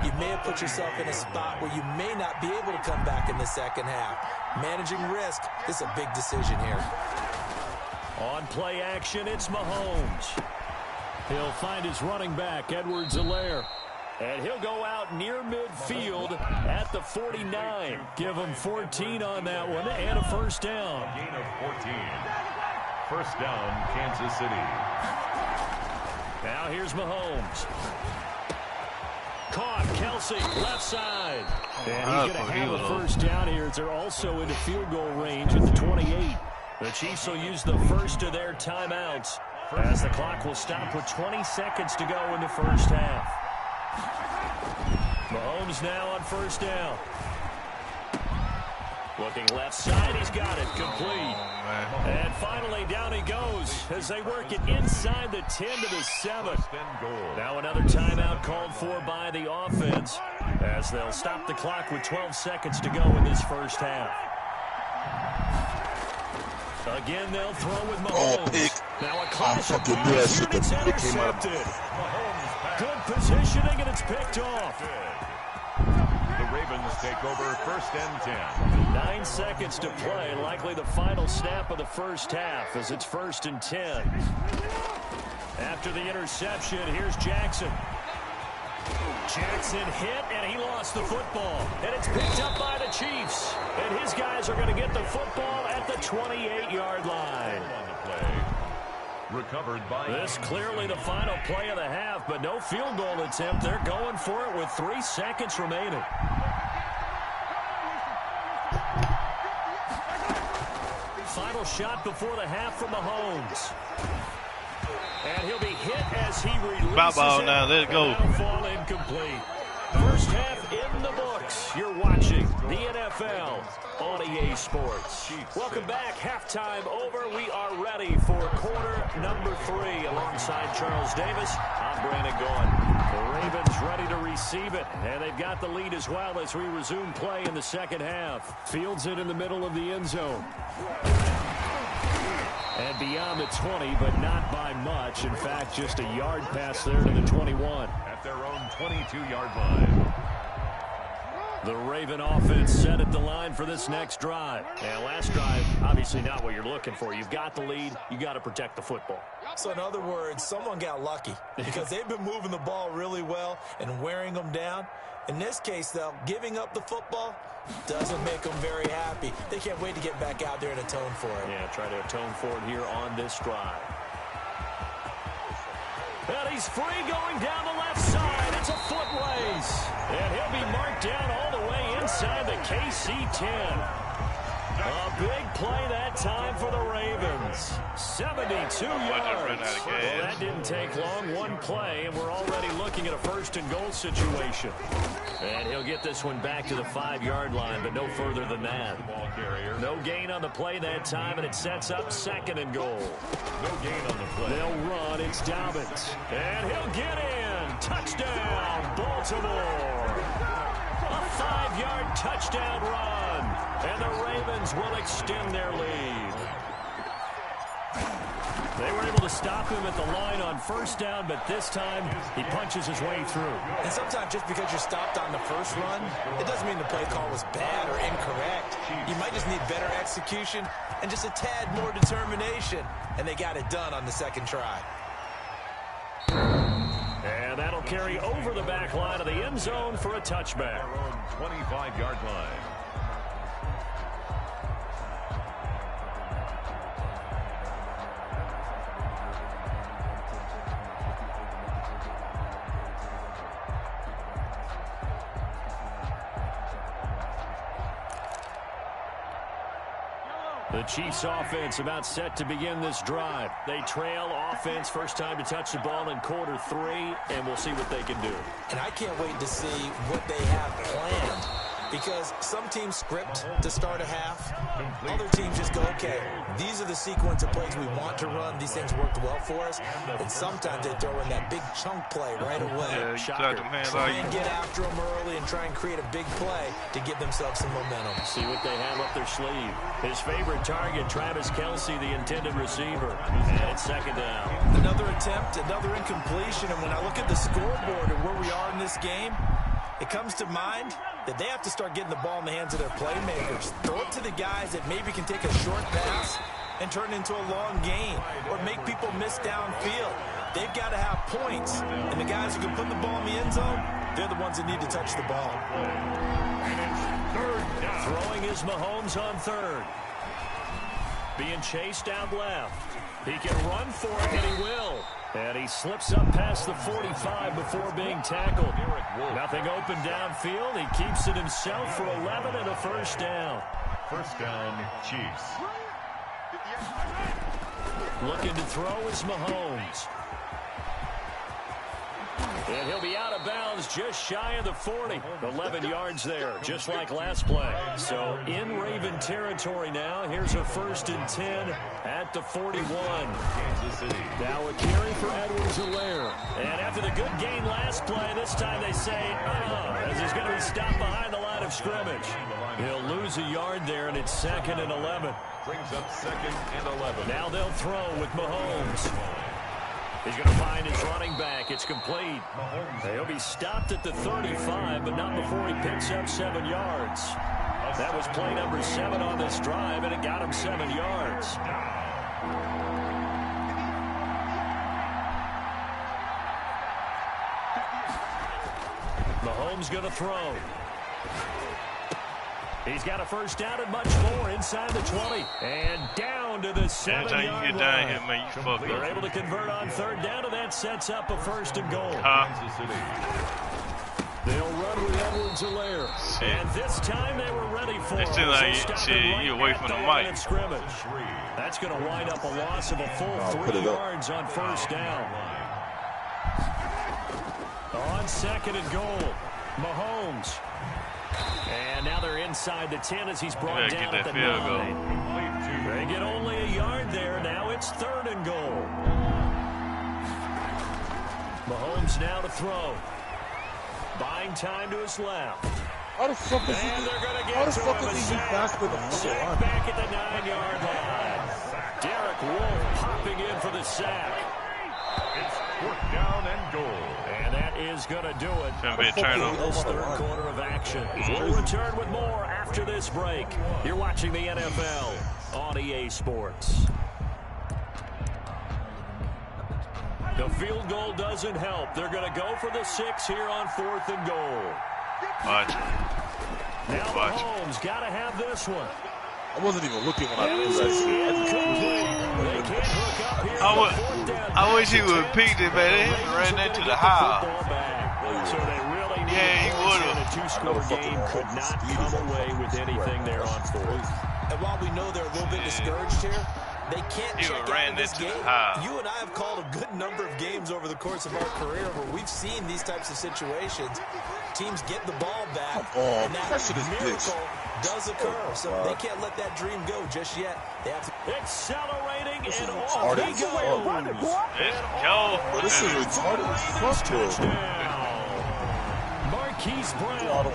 you may have put yourself in a spot where you may not be able to come back in the second half. Managing risk is a big decision here. On play action, it's Mahomes. He'll find his running back, Edwards-Helaire. And he'll go out near midfield at the 49. Give him 14 on that one and a first down. Gain of 14. First down, Kansas City. Now here's Mahomes. Caught, Kelsey, left side. And he's going to have a first down here as they're also into field goal range at the 28. The Chiefs will use the first of their timeouts as the clock will stop with 20 seconds to go in the first half. Mahomes now on first down. Looking left side, he's got it, complete. And finally down he goes as they work it inside the 10 to the 7. Now another timeout called for by the offense as they'll stop the clock with 12 seconds to go in this first half. Again, they'll throw with Mahomes. Now a clash of passes, and it's intercepted. Good positioning, and it's picked off. The Ravens take over 1st and 10. 9 seconds to play, likely the final snap of the first half as it's 1st and 10. After the interception, here's Jackson. Jackson hit, and he lost the football. And it's picked up by the Chiefs. And his guys are going to get the football at the 28-yard line. On the play. Recovered by... This clearly the final play of the half, but no field goal attempt. They're going for it with 3 seconds remaining. Final shot before the half from Mahomes. And he'll be hit as he releases it. Now, let it go. Fall incomplete. First half in the books. You're watching the NFL on EA Sports. Welcome back. Halftime over. We are ready for quarter number 3. Alongside Charles Davis, I'm Brandon Gaughan. The Ravens ready to receive it, and they've got the lead as well as we resume play in the second half. Fields it in the middle of the end zone. And beyond the 20, but not by much. In fact, just a yard pass there to the 21. At their own 22-yard line. The Raven offense set at the line for this next drive. And last drive, obviously not what you're looking for. You've got the lead. You got to protect the football. So in other words, someone got lucky because they've been moving the ball really well and wearing them down. In this case, though, giving up the football doesn't make them very happy. They can't wait to get back out there and atone for it. Yeah, try to atone for it here on this drive. And he's free going down the left side. It's a foot race. And he'll be marked down all the way inside the KC-10. A big play that time for the Ravens. 72 yards. Well, that didn't take long. One play, and we're already looking at a 1st and goal situation. And he'll get this one back to the 5-yard line, but no further than that. No gain on the play that time, and it sets up 2nd and goal. No gain on the play. They'll run. It's Dobbins. And he'll get in. Touchdown, Baltimore. A 5-yard touchdown run. And the Ravens will extend their lead. They were able to stop him at the line on first down, but this time he punches his way through. And sometimes just because you're stopped on the first run, it doesn't mean the play call was bad or incorrect. You might just need better execution and just a tad more determination. And they got it done on the second try. And that'll carry over the back line of the end zone for a touchback. 25-yard line. The Chiefs offense about set to begin this drive. They trail offense, first time to touch the ball in quarter 3, and we'll see what they can do. And I can't wait to see what they have planned, because some teams script to start a half. Other teams just go, okay, these are the sequence of plays we want to run. These things worked well for us. And sometimes they throw in that big chunk play right away. Yeah, try and get after them early and try and create a big play to give themselves some momentum. See what they have up their sleeve. His favorite target, Travis Kelce, the intended receiver. And it's second down. Another attempt, another incompletion. And when I look at the scoreboard and where we are in this game, it comes to mind that they have to start getting the ball in the hands of their playmakers. Throw it to the guys that maybe can take a short pass and turn it into a long gain or make people miss downfield. They've got to have points. And the guys who can put the ball in the end zone, they're the ones that need to touch the ball. Throwing is Mahomes on third. Being chased out left. He can run for it, and he will. And he slips up past the 45 before being tackled. Nothing open downfield. He keeps it himself for 11 and a first down. First down, Chiefs. Looking to throw is Mahomes. And he'll be out of bounds just shy of the 40. 11 yards there, just like last play. So in Raven territory now. Here's a 1st and 10 at the 41. Now a carry for Edwards-Helaire. And after the good gain last play, this time they say, as he's going to be stopped behind the line of scrimmage. He'll lose a yard there, and it's 2nd and 11. Brings up 2nd and 11. Now they'll throw with Mahomes. He's going to find his running back. It's complete. He'll be stopped at the 35, but not before he picks up 7 yards. That was play number 7 on this drive, and it got him 7 yards. Mahomes going to throw. He's got a first down and much more inside the 20. And down to the 7-yard line. Anytime you get down here, man, you fuck up. They're able to convert on third down, and that sets up a 1st and goal. They'll run with Edwards-Helaire. And this time they were ready for it. Still like you away from the mic. That's going to wind up a loss of a full 3 yards on first down. On 2nd and goal, Mahomes. And now they're inside the 10 as he's brought down at the 9. They get only a yard there. Now it's 3rd and goal. Mahomes now to throw. Buying time to his left. How the fuck is he faster than the sack back at the 9-yard line. Derek Wolfe popping in for the sack. It's 4th down and goal. And that is going to do it. Gonna be a turnover. This 3rd quarter of action. We'll return with more after this break. You're watching the NFL on EA Sports. The field goal doesn't help. They're going to go for the 6 here on 4th and goal. Watch. Now Mahomes got to have this one. I wasn't even looking when I threw that shit. I wish he would have picked it, man. They ran into the high. So they really need he would have. A 2-score game could not come away with anything there on 4th. And while we know they're a little bit discouraged here, they can't check out of this game. You and I have called a good number of games over the course of our career where we've seen these types of situations. Teams get the ball back, and that miracle does occur. So they can't let that dream go just yet. They have to accelerating and off he goes. Let's go. This is retarded as fuck, bro. Marquise Brown,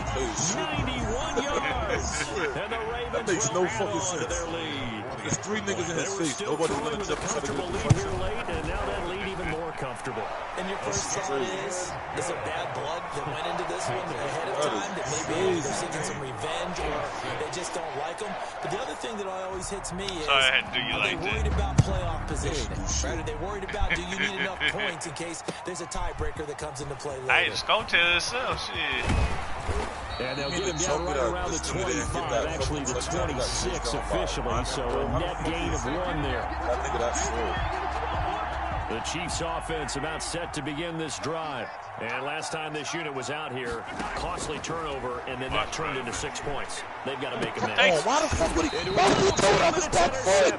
91 yards. And the Ravens that makes no fucking to sense. their lead. There's 3 niggas in his face. Nobody's going to jump inside Comfortable of lead here late, and now that lead even more comfortable. And your first thought is it bad blood that went into this one ahead of time? That maybe they're seeking some revenge or they just don't like them? But the other thing that always hits me is, are they worried about playoff positioning? Right? Are they worried about, do you need enough points in case there's a tiebreaker that comes into play later? Hey, just go tell yourself, shit. And they'll get him down right around the 25, actually the 26 officially, so a net gain of 1 there. I think that's true. The Chiefs offense about set to begin this drive. And last time this unit was out here, costly turnover, and then that turned into 6 points. They've got to make a match. Oh, why the fuck would he throw it off his back foot?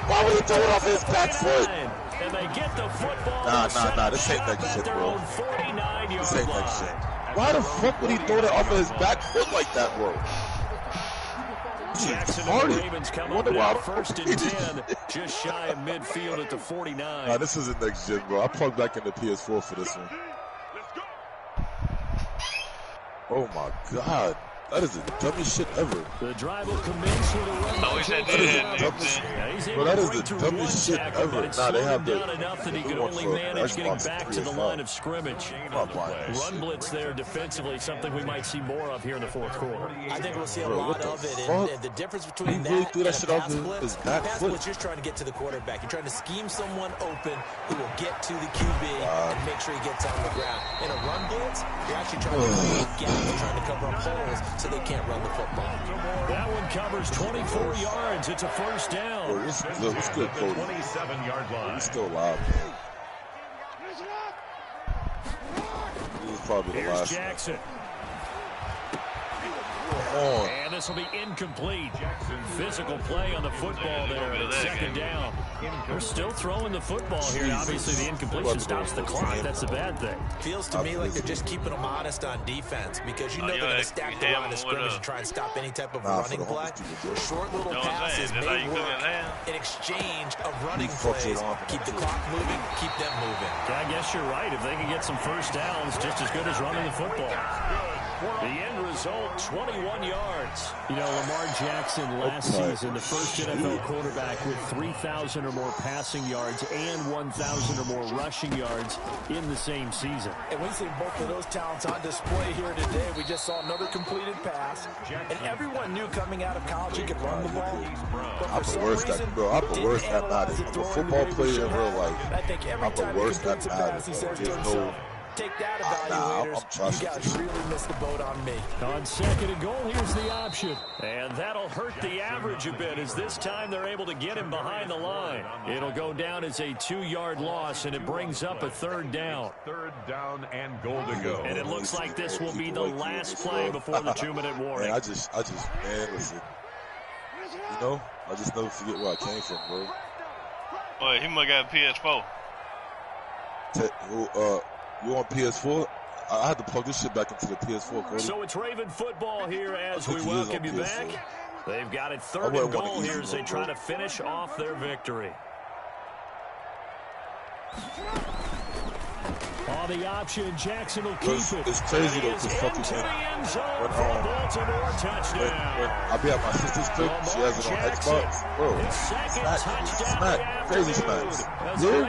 Why would he throw it off his back foot? And they get the football. Nah, this ain't next shit, bro. This ain't next shit. Why the fuck would he throw it off of his back foot like that, bro? Jackson and the Ravens come up now, 1st and 10, just shy of midfield at the 49. Nah, this isn't next gen, bro. I plugged back in the PS4 for this one. Oh my god. That is the dumbest shit ever. The drive will commence with a run. That is the dumbest shit ever. Nah, they have the enough that he could only manage getting back to the line of scrimmage. Run blitz there defensively, something we might see more of here in the 4th quarter. I think we'll see a lot of it. And the difference between that and a pass blitz, pass blitz, you're trying to get to the quarterback. You're trying to scheme someone open who will get to the QB and make sure he gets on the ground. In a run blitz, you're actually trying to create gaps, trying to cover up holes so they can't run the football. That one covers 24 yards. It's a 1st down. Bro, this is good, Cody. 27-yard line. He's still alive. This is probably the last Jackson. And this will be incomplete. Physical play on the football there. It's 2nd down. They're still throwing the football here. Obviously, the incompletion stops the clock. That's the bad thing. Feels to me like they're just keeping them honest on defense because you know they're going to stack the line of scrimmage and try and stop any type of running play. Short little passes may work in exchange of running plays. Keep the clock moving, keep them moving. I guess you're right. If they can get some 1st downs, just as good as running the football. The end result, 21 yards. You know, Lamar Jackson last season, the first NFL quarterback with 3,000 or more passing yards and 1,000 or more rushing yards in the same season. And we see both of those talents on display here today. We just saw another completed pass. And everyone knew coming out of college he could run the ball. I'm the worst at Madden. I'm a football player in real life. I'm the worst at Madden. There's no... Take that, evaluators. You guys really missed the boat on me. On 2nd and goal, here's the option. And that'll hurt the average a bit as this time they're able to get him behind the line. It'll go down as a 2-yard loss, and it brings up a 3rd down. 3rd down and goal to go. And it looks like this will be the last play before the 2-minute warning. Man, man, listen. You know, I just never forget where I came from, bro. Boy, he must got a PS4. You on PS4? I had to plug this shit back into the PS4, Cody. So it's Raven football here as we welcome you back. They've got it 3rd and goal here as they try to finish off their victory. On the option, Jackson will keep it. It's crazy though, because fucking when I be at my sister's crib, she has it on Xbox. Bro, smack, crazy smacks. Yeah?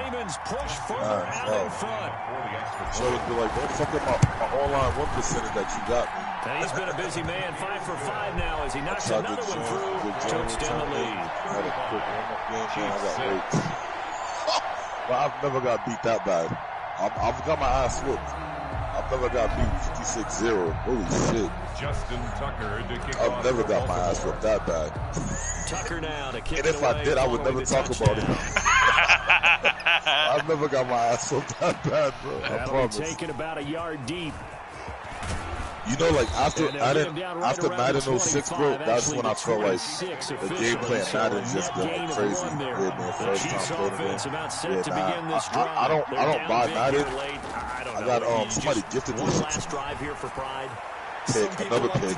So it'd be like, don't fuck up my online 1% that you got me. And he's been a busy man, 5 for 5 now as he knocks another one through to extend the lead. I had a quick warm-up game, man. I got raped. But I've never got beat that bad. I've got my ass whooped. I've never got beat 56-0. Holy shit. Justin Tucker to kick I've never got my ass whooped that bad. Tucker now to kick and if I did, I would never talk about it. I've never got my ass whooped that bad, bro. I promise. Taking about a yard deep. You know, like after Madden 06, bro, that's when I felt like the gameplay in Madden just been crazy. Yeah, man, first time playing it. I don't buy Madden. I got somebody gifted this shit to me. Pick, another pick.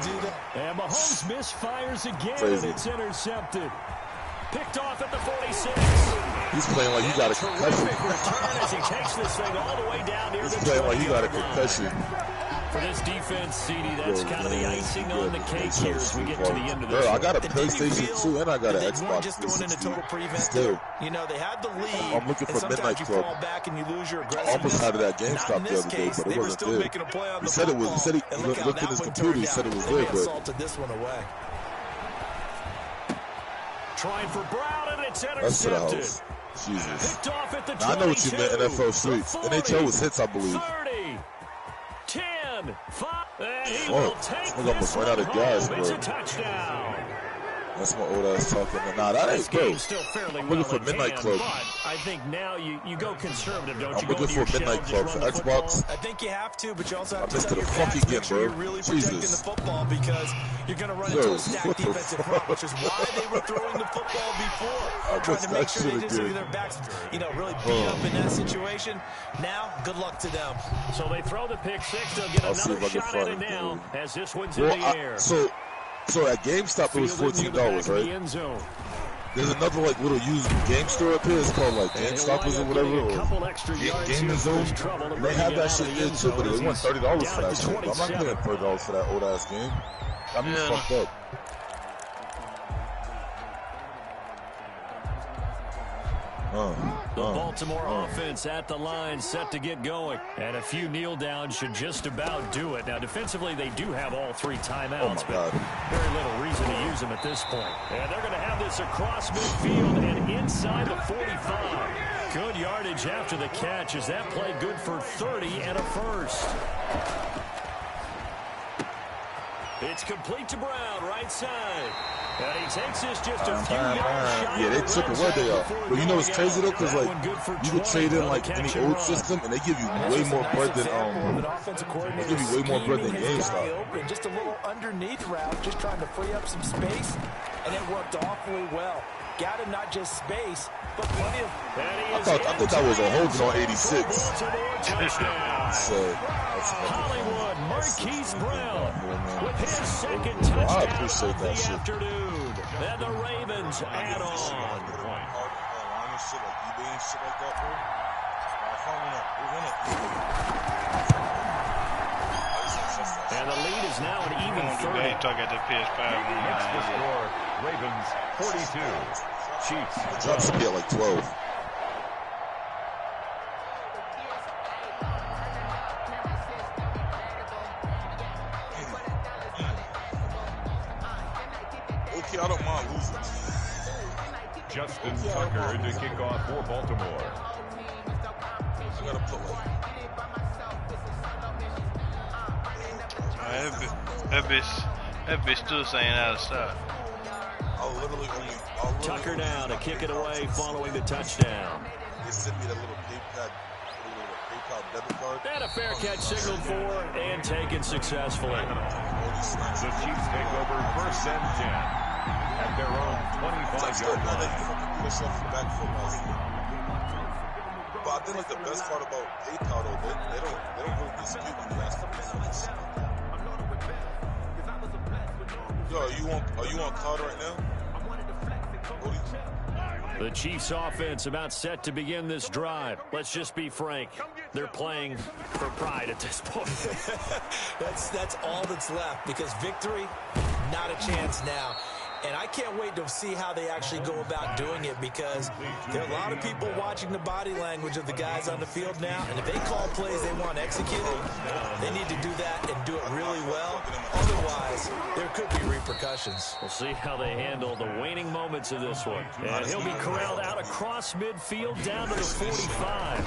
And Mahomes misfires again, and it's intercepted. Picked off at the 46. He's playing like he got a concussion. As he takes this thing all the way down near He's playing like he got a concussion. for this defense, CD, that's kind of the icing on the cake here as we get to the end of this. I got a PlayStation 2 and I got an Xbox just going into total prevent. Still, you know, they had the lead. I'm looking for Midnight Club. Fall back and you lose your I almost had it at GameStop the other day, but it wasn't there. He said it was. He said he looked at his computer. He said it was there, but this one away. Trying for Brown, and it's intercepted. That's to the house. Jesus. Picked off at the 22, I know what you meant, NFL Streets. NHL was hits, I believe. 30, 10, 5, and he will take this one out of gas, bro. It's a touchdown. That's my old ass talking. Nah, that ain't bro. I'm looking for Midnight Club. I think now you go conservative, don't you? I'm looking for Midnight Club for Xbox. I think you have to, but you also have to tell your fuck pass, again, make sure bro. you're really Jesus. protecting the football because you're going to run into a stacked defensive front, which is why they were throwing the football before. Trying to make sure they just see their backs, really beat up in that situation. Now, good luck to them. So they throw the pick six. They'll get another shot at it now as this one's in the air. So at GameStop it was $14, right? There's another like little used game store up here. It's called like GameStop or whatever, or Gaming Zone. And they have that shit there too, but they want $30 for that shit. I'm not paying $30 for that old ass game. I'm fucked up. The Baltimore offense at the line, set to get going. And a few kneel downs should just about do it. Now, defensively, they do have all three timeouts, but very little reason to use them at this point. And they're going to have this across midfield and inside the 45. Good yardage after the catch. Is that play good for 30 and a first? It's complete to Brown, right side. And he takes this just a few yards shy. Yeah, they took it where they are. But you know what's crazy though? Because like you could trade in like any old system, and they give you way more bread than they give you way more bread than GameStop. Just a little underneath route, just trying to free up some space, and it worked awfully well. Got him not just space, but plenty of. I thought that was a holding on 86. So Hollywood Marquise Brown with his second touchdown of the afternoon. And the Ravens add on. And the lead is now an even 30. Next to score, Ravens 42. Chiefs. Drops should be at like 12. I don't mind losing. Justin Tucker to kick off for Baltimore. I gotta put that bitch still saying out of stop. Tucker now to kick it away following the touchdown. They sent me that little PayPal debit card. And a fair catch signaled for and taken successfully. The Chiefs take over 1st and 10. At their own 25-yard line. But I think like the best part about PayPal though, they don't really dispute when you ask for payments. Yo, are you on card right now? The Chiefs offense about set to begin this drive. Let's just be frank. They're playing for pride at this point. that's all that's left because victory, not a chance now. And I can't wait to see how they actually go about doing it because there are a lot of people watching the body language of the guys on the field now. And if they call plays they want executed, they need to do that and do it really well. Otherwise, there could be repercussions. We'll see how they handle the waning moments of this one. And he'll be corralled out across midfield down to the 45.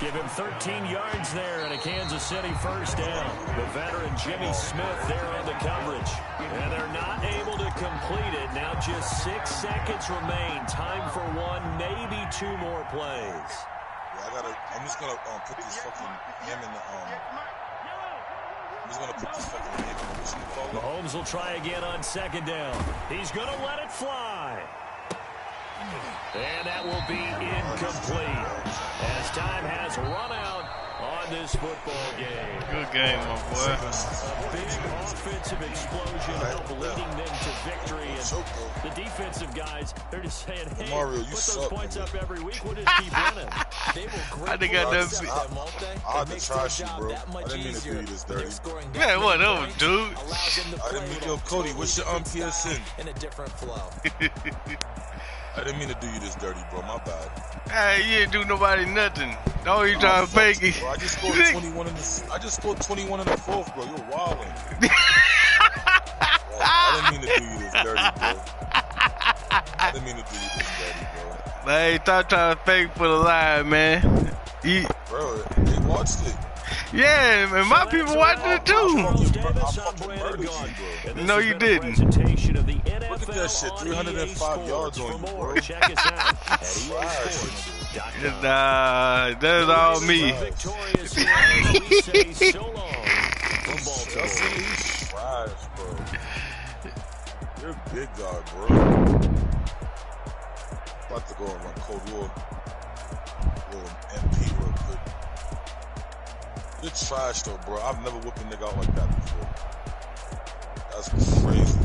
Give him 13 yards there and a Kansas City first down. The veteran Jimmy Smith there on the coverage. And they're not able to complete it. Now just 6 seconds remain. Time for one, maybe 2 more plays. Yeah, I'm just gonna put this fucking ham in the I'm just gonna put this fucking ham in the machine. Mahomes will try again on 2nd down. He's gonna let it fly. And that will be incomplete as time has run out on this football game. Good game, my boy. A big offensive explosion helped leading them to victory. And the defensive guys, they're just saying, hey, Mario, put those suck, points up every week. We'll just keep running. They will great. I think I done. I had to trash you, bro. I didn't mean to do you this dirty. Man, whatever, dude. I didn't mean to. Yo, Cody, what's your PSN? In a different flow. I didn't mean to do you this dirty, bro. My bad. Hey, you didn't do nobody nothing. All you trying to fake it. Bro, I just scored 21 in the. I just scored 21 in the fourth, bro. You're wilding. I didn't mean to do you this dirty, bro. I didn't mean to do you this dirty, bro. Man, stop trying to fake for the line, man. Bro, they watched it. Yeah, and my people watched it too. No, you didn't. Look at that shit, 305 yards on you, bro. Nah, that's all me. He's trash, bro. You're a big guy, bro. About to go on my Cold War. Little MP real quick. You're trash though, bro. I've never whipped a nigga out like that before. That's crazy.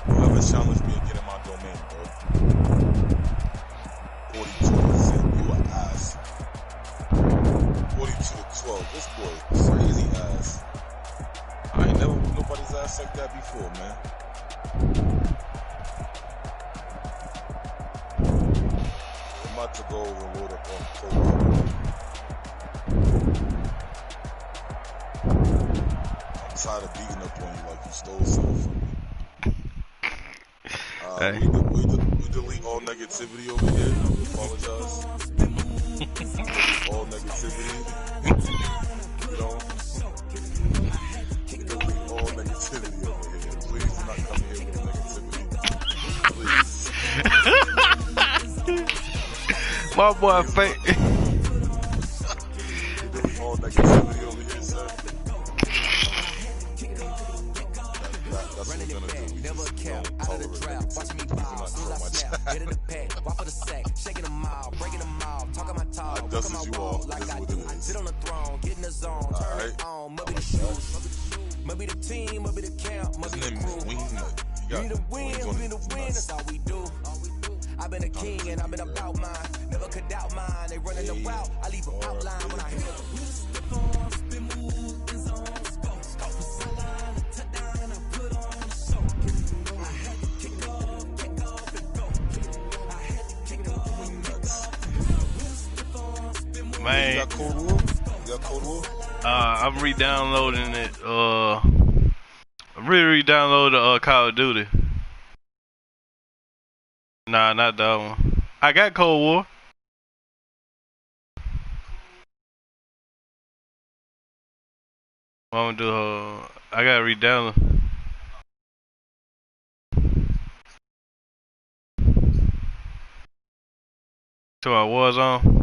Whoever challenged me and get in my domain, bro. 42%, you an ass. 42-12, this boy crazy ass. I ain't never whipped nobody's ass like that before, man. I'm about to go over and load up on Cold. I'm tired of beating up on you like you stole something from me. We delete all negativity over here. We apologize. All negativity. You know? We delete all negativity over here. Please do not come here with negativity. Please. My boy fake. We delete all negativity over here, sir. That's what we're gonna do. We just don't tolerate negativity. Please do not throw my chat. I dusted you off. This is what it is. Alright. His name is Wingnut. You got wings on his nuts. I've been a king and I've been about mine. Never could doubt mine. They running the route. I leave them outline when I hit Man, you got Cold War? You got Cold War? I'm re-downloading it. I'm re-downloading Call of Duty. Nah, not that one. I got Cold War. I'm gonna do. I gotta re-download. So I was on.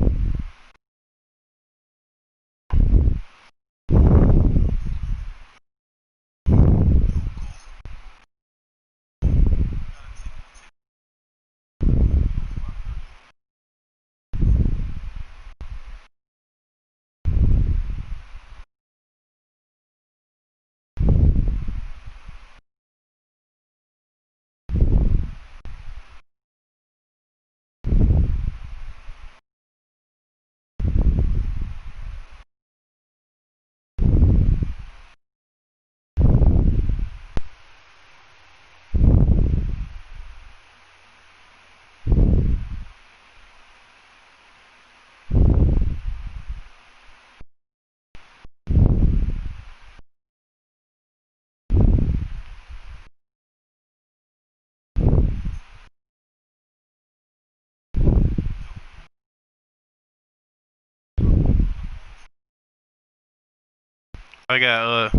I got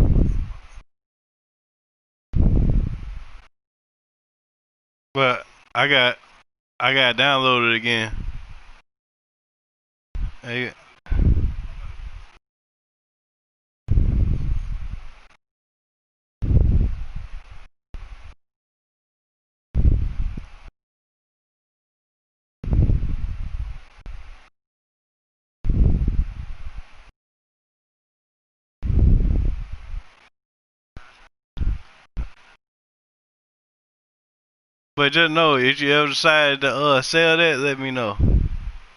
but I got downloaded again. Hey. But just know, if you ever decide to sell that, let me know.